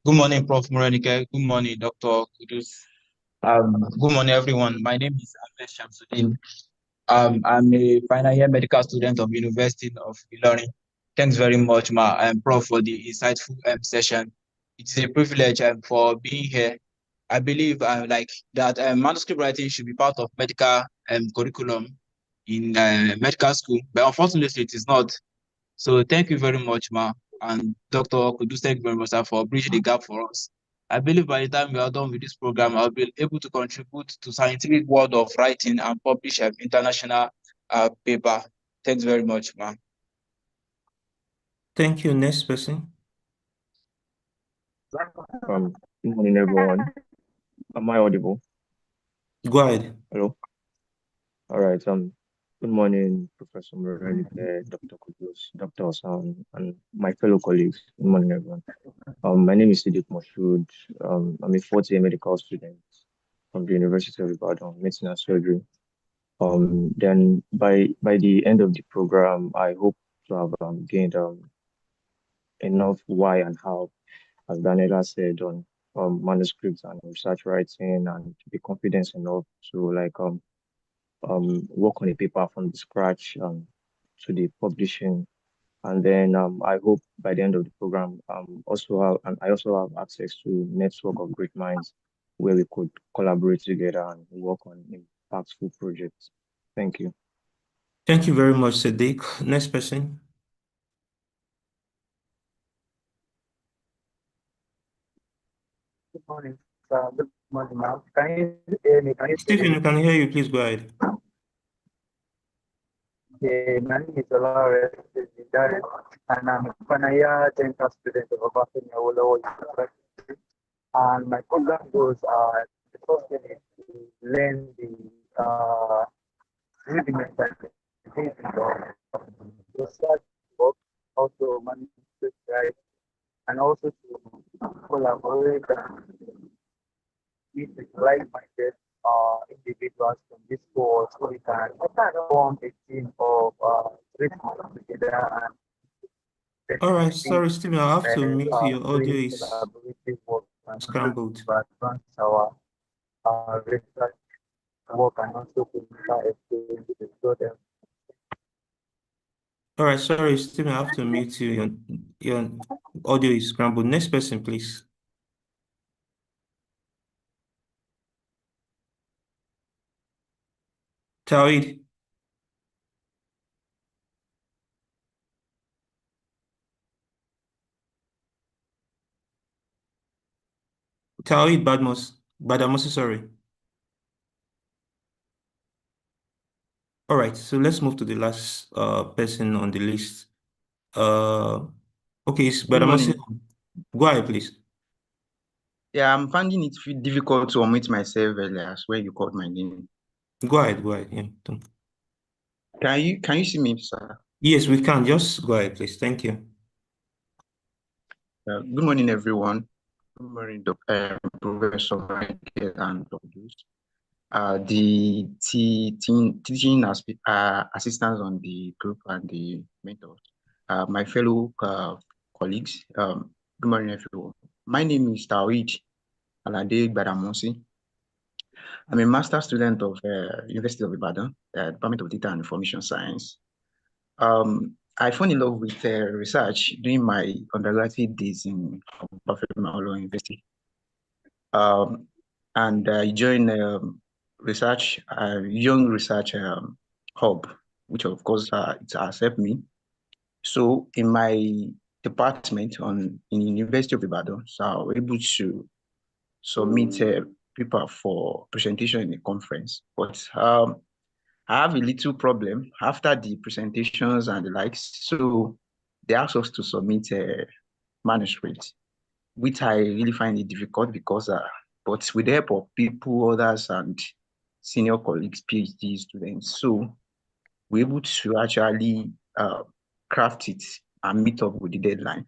Good morning, Prof. Morenike. Good morning, Dr. Kudus. Good morning, everyone. My name is Ahmed Shamsuddin. I'm a final year medical student of University of Ilorin. Thanks very much, Ma, and Prof, for the insightful session. It's a privilege for being here. I believe like that manuscript writing should be part of medical curriculum in medical school, but unfortunately it is not. So thank you very much, Ma, and Dr. Kudus, thank you very much, sir, for bridging the gap for us. I believe by the time we are done with this program, I'll be able to contribute to scientific world of writing and publish international paper. Thanks very much, Ma. Thank you. Next person. Good morning, everyone. Am I audible? Go ahead. Hello. All right. Good morning, Professor Morenike, Dr. Kudus, Dr. Osam, and my fellow colleagues. Good morning, everyone. My name is Siddiq Moshood. I'm a fourth year medical student from the University of Ibadan, medicine and surgery. Then by the end of the program, I hope to have gained enough why and how, as Daniela said, on manuscripts and research writing, and to be confident enough to work on a paper from the scratch to the publishing. And then I hope by the end of the program, I also have access to network of great minds where we could collaborate together and work on impactful projects. Thank you. Thank you very much, Siddiq. Next person. Good morning, sir. Good morning, ma'am. Can you hear me? Can you see Stephen, me? we can hear you. Please go ahead. Yeah, my name is Olare, and I'm a final year dental student of Obafemi Awolowo University. And my program goes, the first thing is to learn the rudiments and the basics of research work, also manuscript writing, and also to collaborate and meet with like-minded individuals from this course so we can form a team of great minds together and All right. Sorry, Stephen, I'll have to mute you. Your audio doing is collaborative work and also scrambled. to advance our research work and also clinical experiences. So then, All right. Sorry, Stephen, I have to mute you. Your audio is scrambled. Next person, please. Tawid. Tawid Badamosi, sorry. All right, so let's move to the last person on the list. Okay, it's Good Badamosi. morning. Go ahead, please. Yeah, I'm finding it difficult to unmute myself earlier when you called my name. Go ahead. Yeah. Can you see me, sir? Yes, we can. Just go ahead, please. Thank you. Good morning, everyone. Good morning, Professor and the teaching assistants on the group and the mentors, my fellow colleagues. Good morning, everyone. My name is Tawid Alade Badamosi. I'm a master's student of University of Ibadan, Department of Data and Information Science. I fell in love with research during my undergraduate days in Obafemi Awolowo University. And I joined young research hub, which of course it has helped me. So in my department in University of Ibadan, so I was able to submit a paper for presentation in a conference. But I have a little problem after the presentations and the likes. So they asked us to submit a manuscript, which I really find it difficult because, but with the help of people, others, and senior colleagues, PhD students, so we're able to actually craft it and meet up with the deadline.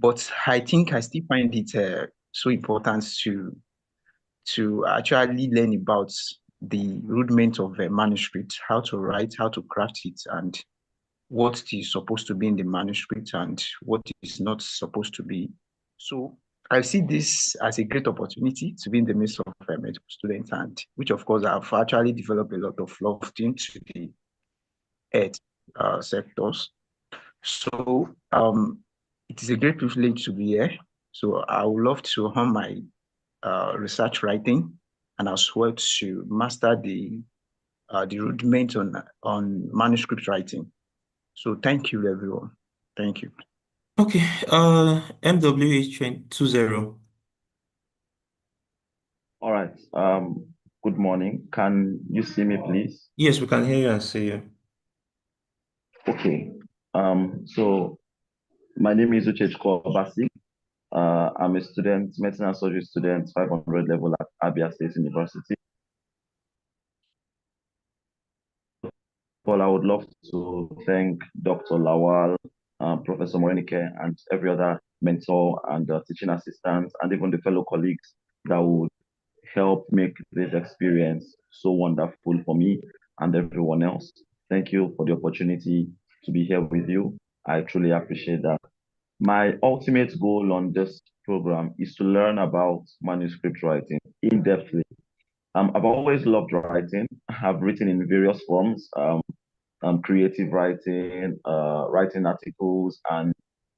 But I think I still find it so important to actually learn about the rudiment of a manuscript, how to write, how to craft it, and what is supposed to be in the manuscript and what is not supposed to be. So I see this as a great opportunity to be in the midst of medical students, and which of course I've actually developed a lot of love into the health sectors. So it is a great privilege to be here. So I would love to hone my research writing, and as well to master the rudiments on manuscript writing. So thank you, everyone. Thank you. Okay, MWH20. All right. Good morning. Can you see me, please? Yes, we can hear you and see you. Okay. So my name is Uchechko Obasi. I'm a student, medicine and surgery student, 500 level at Abia State University. Well, I would love to thank Dr. Lawal, Professor Morenike, and every other mentor and teaching assistant, and even the fellow colleagues that would help make this experience so wonderful for me and everyone else. Thank you for the opportunity to be here with you. I truly appreciate that. My ultimate goal on this program is to learn about manuscript writing in-depthly. I've always loved writing. I've written in various forms, creative writing, writing articles, and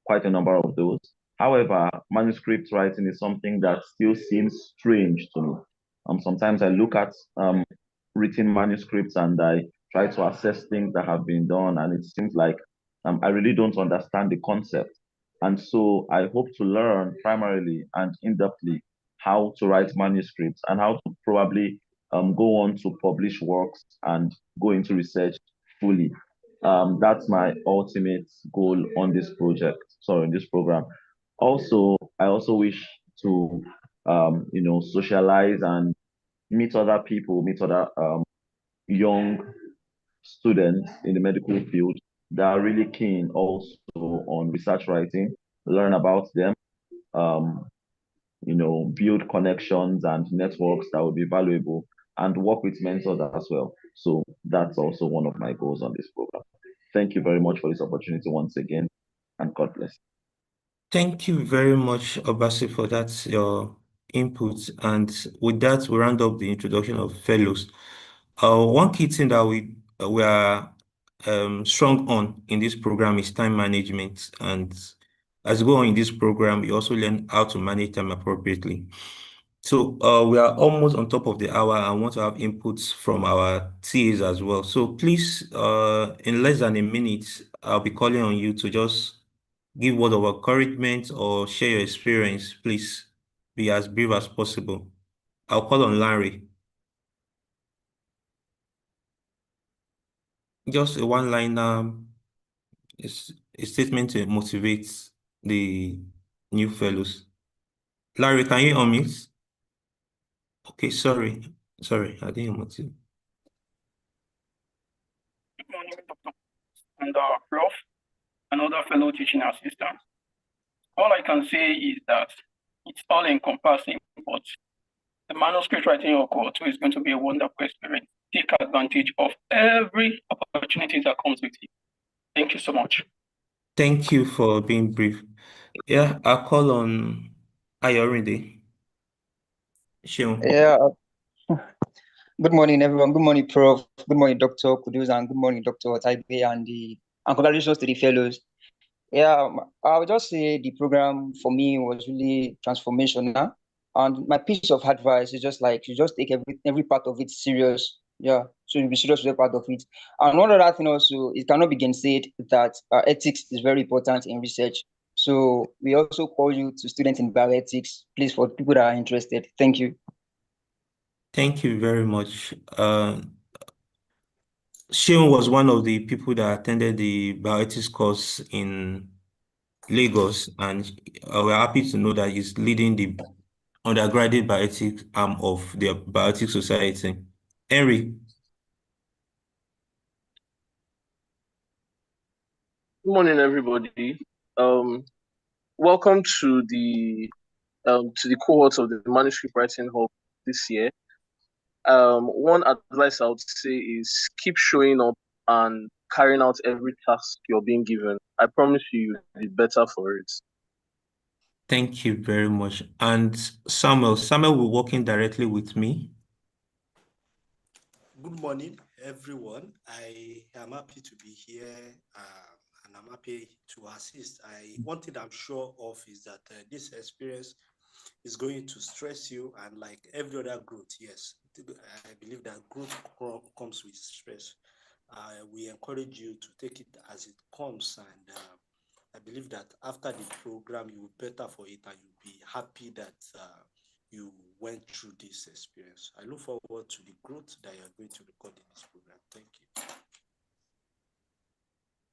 quite a number of those. However, manuscript writing is something that still seems strange to me. Sometimes I look at written manuscripts and I try to assess things that have been done, and it seems like I really don't understand the concept. And so I hope to learn primarily and in-depthly how to write manuscripts and how to probably go on to publish works and go into research fully. That's my ultimate goal on this project, sorry, in this program. Also, I also wish to, socialize and meet other people, meet other young students in the medical field that are really keen also on research writing, learn about them, um, build connections and networks that will be valuable, and work with mentors as well. So that's also one of my goals on this program. Thank you very much for this opportunity once again, and God bless. Thank you very much, Obasi, for that, your input. And with that, we round up the introduction of fellows. One key thing that we are strong on in this program is time management. And as you go on in this program, you also learn how to manage time appropriately. So we are almost on top of the hour. I want to have inputs from our TAs as well. So please, in less than a minute, I'll be calling on you to just give word of encouragement or share your experience. Please be as brief as possible. I'll call on Larry. Just a one-liner, a statement to motivate the new fellows. Larry, can you unmute? Okay, sorry, I didn't want to. Good morning, Dr. and Prof, and other fellow teaching assistants. All I can say is that it's all encompassing, but the manuscript writing of Core 2 is going to be a wonderful experience. Take advantage of every opportunity that comes with it. Thank you so much. Thank you for being brief. Yeah, I'll call on Ayorinde. Seun. Yeah. Good morning, everyone. Good morning, Prof. Good morning, Dr. Kudus, and good morning, Dr. Taibe, and congratulations to the fellows. Yeah, I would just say the program for me was really transformational. And my piece of advice is just like you just take every part of it serious. Yeah, so you be serious with every part of it. And one other thing also, it cannot be gainsaid that ethics is very important in research. So we also call you to students in bioethics, please, for people that are interested. Thank you. Thank you very much. Seun was one of the people that attended the bioethics course in Lagos, and we're happy to know that he's leading the undergraduate bioethics arm of the Bioethics Society. Henry. Good morning, everybody. Welcome to the cohorts of the Manuscript Writing Hub this year. One advice I would say is keep showing up and carrying out every task you're being given. I promise you'll be better for it. Thank you very much. And Samuel will be working directly with me. Good morning, everyone. I am happy to be here, and and I'm happy to assist. One thing I'm sure of is that this experience is going to stress you, and like every other growth, yes, I believe that growth comes with stress. We encourage you to take it as it comes, and I believe that after the program, you will better for it, and you'll be happy that you went through this experience. I look forward to the growth that you are going to record in this program. Thank you.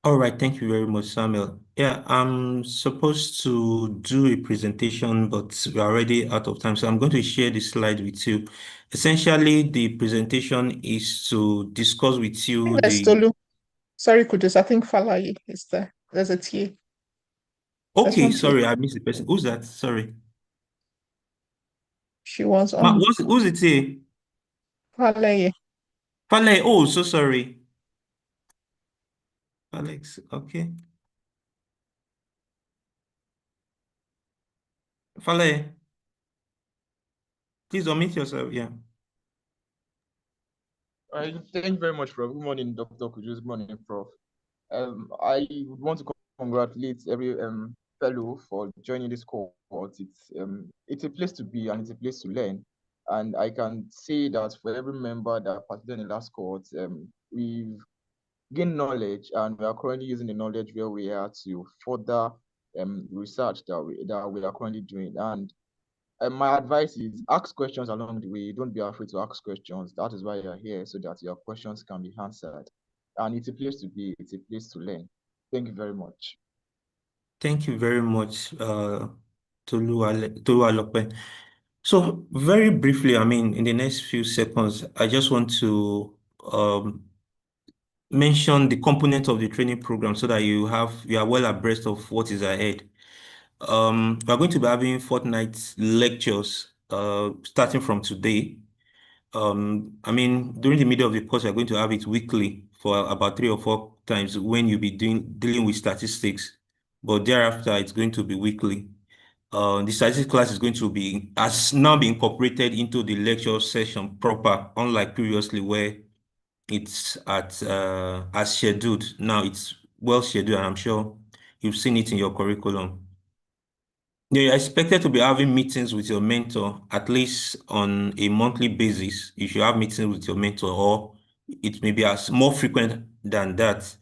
All right, thank you very much, Samuel. Yeah, I'm supposed to do a presentation, but we're already out of time, so I'm going to share the slide with you. Essentially, the presentation is to discuss with you There's Tolu. Sorry, Kudus. I think Falaye is there. There's a TA. Okay, sorry, I missed the person. Who's that? Sorry. She was on. Who's it here? Falaye. Falaye, oh, so sorry. Alex, okay. Falaye, please unmute yourself, yeah. Thank you very much, Prof. Good morning, Dr. Kudus. Good morning, Prof. I would want to congratulate every fellow for joining this cohort. It's a place to be and it's a place to learn. And I can say that for every member that participated in the last cohort, we've gained knowledge, and we are currently using the knowledge where we are to further research that we are currently doing. And my advice is ask questions along the way. Don't be afraid to ask questions. That is why you're here, so that your questions can be answered. And it's a place to be, it's a place to learn. Thank you very much. Thank you very much, Tolu Alope. So very briefly, I mean, in the next few seconds, I just want to mention the component of the training program so that you are well abreast of what is ahead. We are going to be having fortnight lectures starting from today. I mean, during the middle of the course, we're going to have it weekly for about 3 or 4 times when you'll be dealing with statistics. But thereafter, it's going to be weekly. The statistics class is going to has now been incorporated into the lecture session proper, unlike previously where it's as scheduled. Now it's well scheduled, and I'm sure you've seen it in your curriculum. You're expected to be having meetings with your mentor at least on a monthly basis. You should have meetings with your mentor, or it may be as more frequent than that.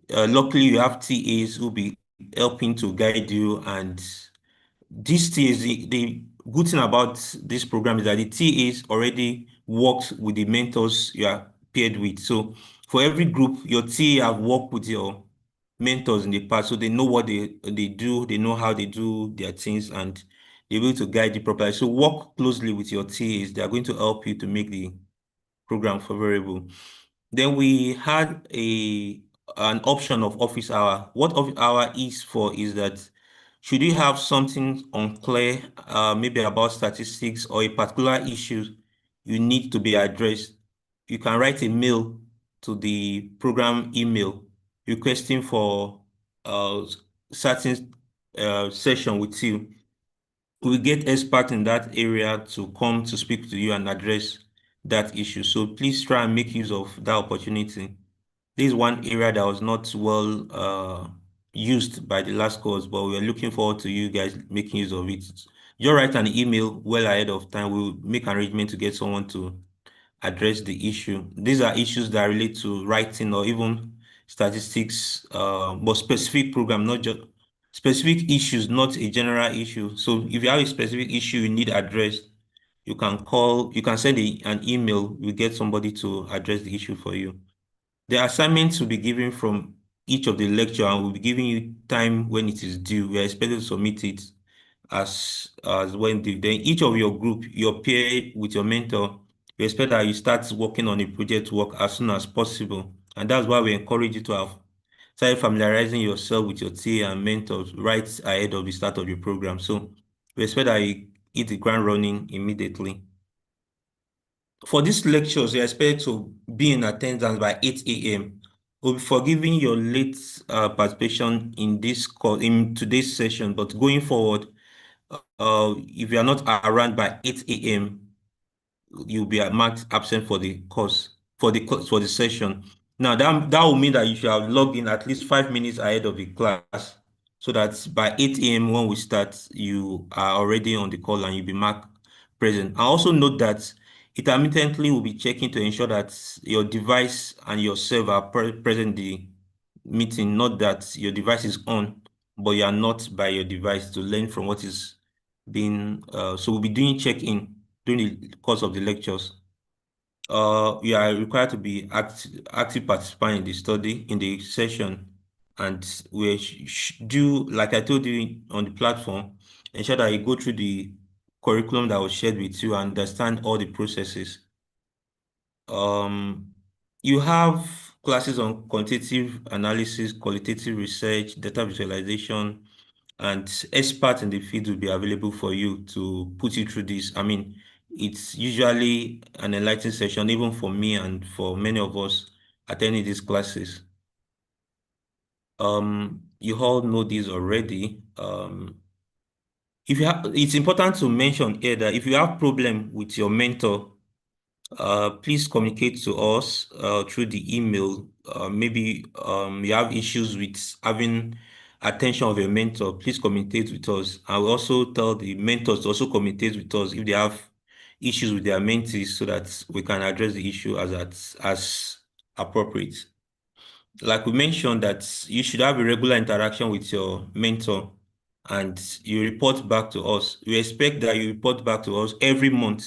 Luckily, you have TAs who will be helping to guide you, and this TAs, the good thing about this program is that the TAs already worked with the mentors you are paired with. So for every group, your TA have worked with your mentors in the past, so they know what they do, they know how they do their things, and they're able to guide you properly. So work closely with your TAs. They are going to help you to make the program favorable. Then we had an option of office hour. What office hour is for is that should you have something unclear, maybe about statistics or a particular issue you need to be addressed, you can write a mail to the program email requesting for certain session with you. We get experts in that area to come to speak to you and address that issue. So please try and make use of that opportunity. This is one area that was not well used by the last course, but we're looking forward to you guys making use of it. You write an email well ahead of time. We'll make an arrangement to get someone to address the issue. These are issues that relate to writing or even statistics, but specific program, not just specific issues, not a general issue. So if you have a specific issue you need addressed, you can send an email, you get somebody to address the issue for you. The assignments will be given from each of the lecture, and we'll be giving you time when it is due. We are expected to submit it as when due. Then each of your group, your peer with your mentor, we expect that you start working on a project work as soon as possible. And that's why we encourage you to have started familiarizing yourself with your TA and mentors right ahead of the start of the program. So we expect that you hit the ground running immediately. For these lectures, you expect to be in attendance by 8 a.m. We'll be forgiving your late participation in today's session, but going forward, if you are not around by 8 a.m., you'll be marked absent for the course, for the session. Now that will mean that you should have logged in at least 5 minutes ahead of the class, so that by 8 a.m. when we start, you are already on the call and you'll be marked present. I also note that intermittently we'll be checking to ensure that your device and yourself are present in the meeting, not that your device is on, but you are not by your device, to learn from what is being. So we'll be doing check-in during the course of the lectures. You are required to be active participant in the study, in the session, and we do, like I told you on the platform, ensure that you go through the curriculum that was shared with you and understand all the processes. You have classes on quantitative analysis, qualitative research, data visualization, and experts in the field will be available for you to put you through this. I mean, it's usually an enlightening session, even for me and for many of us attending these classes. You all know this already. If you have, it's important to mention here that if you have problem with your mentor, please communicate to us through the email. Maybe you have issues with having attention of your mentor. Please communicate with us. I will also tell the mentors to also communicate with us if they have issues with their mentees, so that we can address the issue as appropriate. Like we mentioned, that you should have a regular interaction with your mentor and you report back to us. We expect that you report back to us every month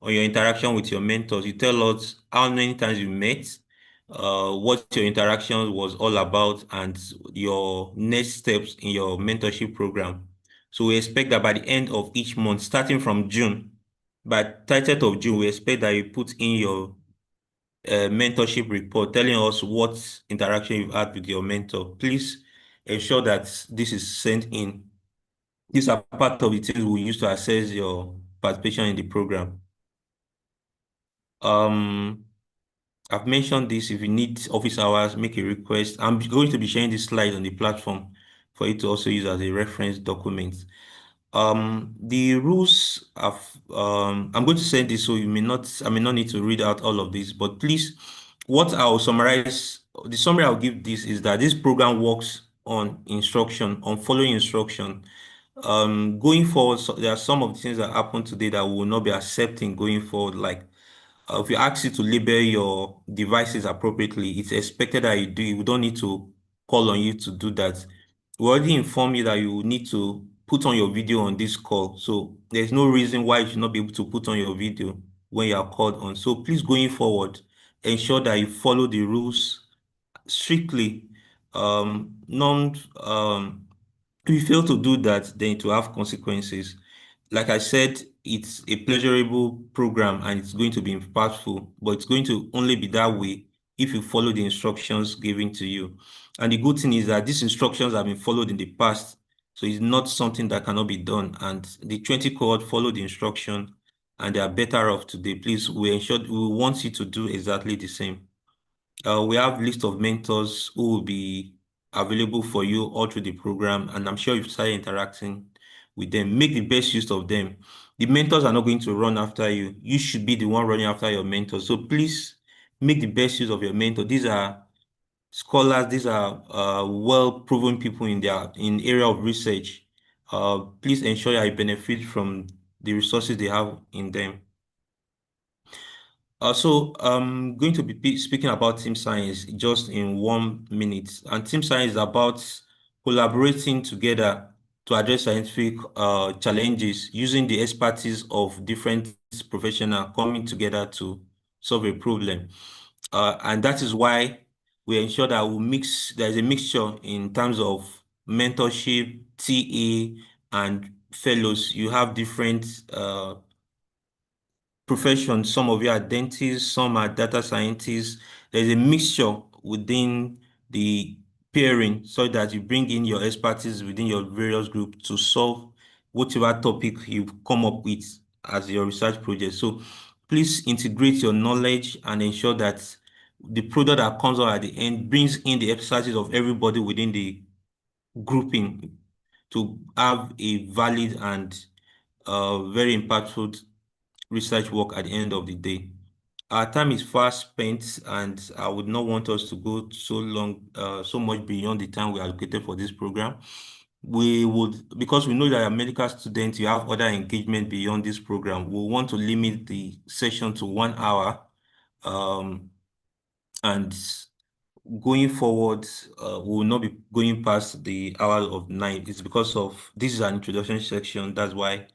on your interaction with your mentors. You tell us how many times you met, what your interaction was all about, and your next steps in your mentorship program. So we expect that by the end of each month, starting from June, by 30th of June, we expect that you put in your mentorship report telling us what interaction you've had with your mentor. Please ensure that this is sent in. These are part of the things we use to assess your participation in the program. I've mentioned this. If you need office hours, make a request. I'm going to be sharing this slide on the platform for you to also use as a reference document. The rules of I'm going to send this, so I may not need to read out all of this, but please, what I'll summarize, the summary I'll give this is that this program works on instruction, on following instruction. Going forward, so there are some of the things that happen today that we will not be accepting going forward, like if you ask you to label your devices appropriately, it's expected that you do it. We don't need to call on you to do that. We already informed you that you need to put on your video on this call. So there's no reason why you should not be able to put on your video when you are called on. So please, going forward, ensure that you follow the rules strictly. Non If you fail to do that, then it will have consequences. Like I said, it's a pleasurable program and it's going to be impactful, but it's going to only be that way if you follow the instructions given to you. And the good thing is that these instructions have been followed in the past, so it's not something that cannot be done. And the 20 cohort followed the instruction and they are better off today. Please, we want you to do exactly the same. We have list of mentors who will be available for you all through the program, and I'm sure you've started interacting with them. Make the best use of them. The mentors are not going to run after you. You should be the one running after your mentor. So please make the best use of your mentor. These are scholars. These are well-proven people in their area of research. Please ensure that you benefit from the resources they have in them. So I'm going to be speaking about team science just in 1 minute. And team science is about collaborating together to address scientific challenges using the expertise of different professionals coming together to solve a problem. And that is why we ensure that there's a mixture in terms of mentorship, TA, and fellows. You have different professions. Some of you are dentists, some are data scientists. There's a mixture within the pairing so that you bring in your expertise within your various groups to solve whatever topic you come up with as your research project. So please integrate your knowledge and ensure that the product that comes out at the end brings in the expertise of everybody within the grouping to have a valid and very impactful research work at the end of the day. our time is fast spent, and I would not want us to go so much beyond the time we allocated for this program. We would, because we know that a medical student, you have other engagement beyond this program. We want to limit the session to 1 hour, and going forward, we will not be going past the hour of 9. It's because of this is an introduction section. That's why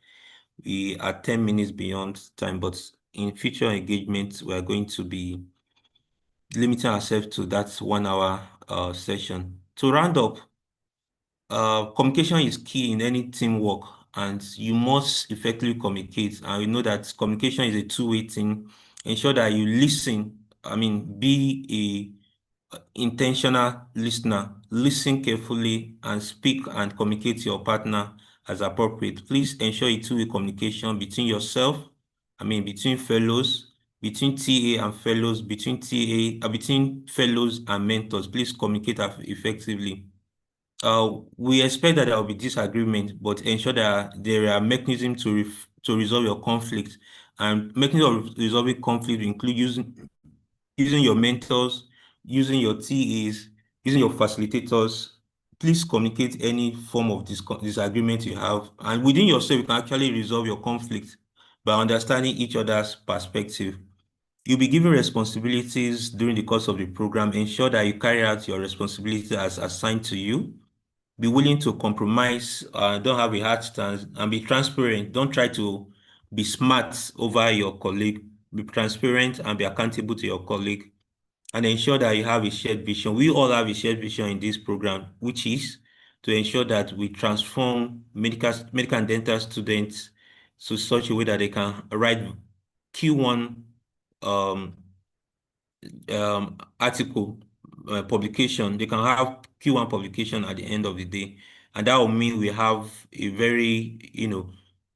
we are 10 minutes beyond time. But in future engagements, we are going to be limiting ourselves to that 1 hour session. To round up, communication is key in any teamwork, and you must effectively communicate. And we know that communication is a two-way thing. Ensure that you listen. I mean, be a intentional listener. Listen carefully and speak and communicate to your partner as appropriate. Please ensure a two-way communication between yourself, between fellows, between TA and fellows, between fellows and mentors. Please communicate effectively. We expect that there will be disagreement, but ensure that there are mechanisms to resolve your conflict. And mechanisms of resolving conflict include using your mentors, using your TAs, using your facilitators. Please communicate any form of disagreement you have. And within yourself, you can actually resolve your conflict by understanding each other's perspective. You'll be given responsibilities during the course of the program. Ensure that you carry out your responsibility as assigned to you. Be willing to compromise, don't have a hard stance, and be transparent. Don't try to be smart over your colleague. Be transparent and be accountable to your colleague, and ensure that you have a shared vision. We all have a shared vision in this program, which is to ensure that we transform medical and dental students to such a way that they can write Q1 article publication. They can have Q1 publication at the end of the day, and that will mean we have a very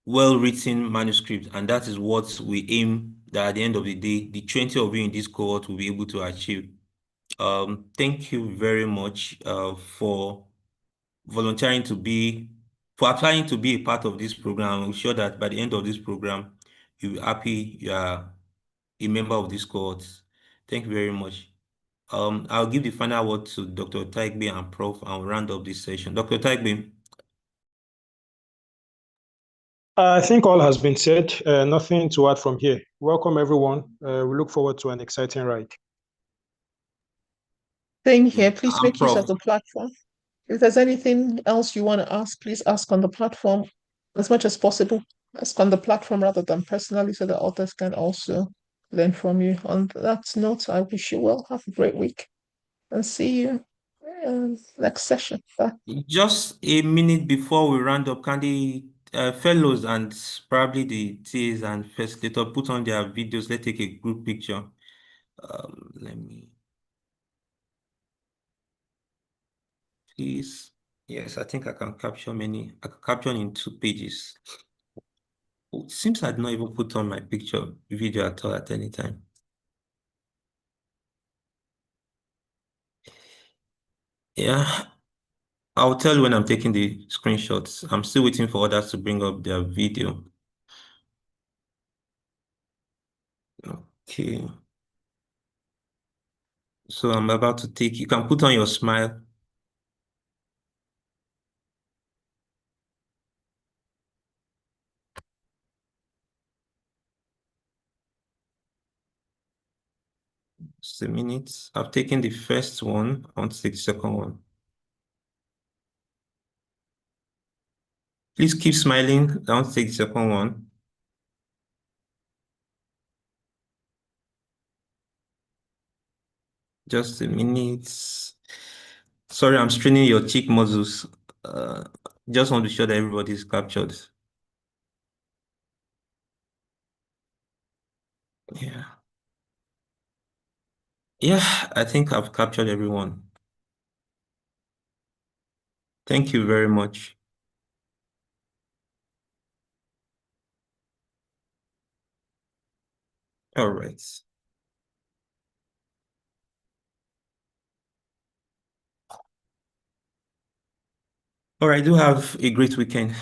well-written manuscript, and that is what we aim that at the end of the day, the 20 of you in this cohort will be able to achieve. Thank you very much for volunteering for applying to be a part of this program. I'm sure that by the end of this program, you'll be happy you are a member of this cohort. Thank you very much. I'll give the final word to Dr. Taigbe and Prof. and we'll round up this session. Dr. Taigbe. I think all has been said. Nothing to add from here. Welcome, everyone. We look forward to an exciting ride. Same here. Please make use of the platform. If there's anything else you want to ask, please ask on the platform as much as possible. Ask on the platform rather than personally so that others can also learn from you. On that note, I wish you well. Have a great week and see you next session. Bye. Just a minute before we round up, can the fellows and probably the TAs and facilitator put on their videos? Let's take a group picture. Let me. Please. Yes, I think I can capture many. I can capture in 2 pages. It seems I'd not even put on my video at all at any time. Yeah, I'll tell you when I'm taking the screenshots. I'm still waiting for others to bring up their video. Okay. So I'm about to take, you can put on your smile. Just a minute. I've taken the first one. I want to take the second one. Please keep smiling. I want to take the second one. Just a minute. Sorry, I'm straining your cheek muscles. Just want to be sure that everybody is captured. Yeah. Yeah, I think I've captured everyone. Thank you very much. All right. All right, do have a great weekend.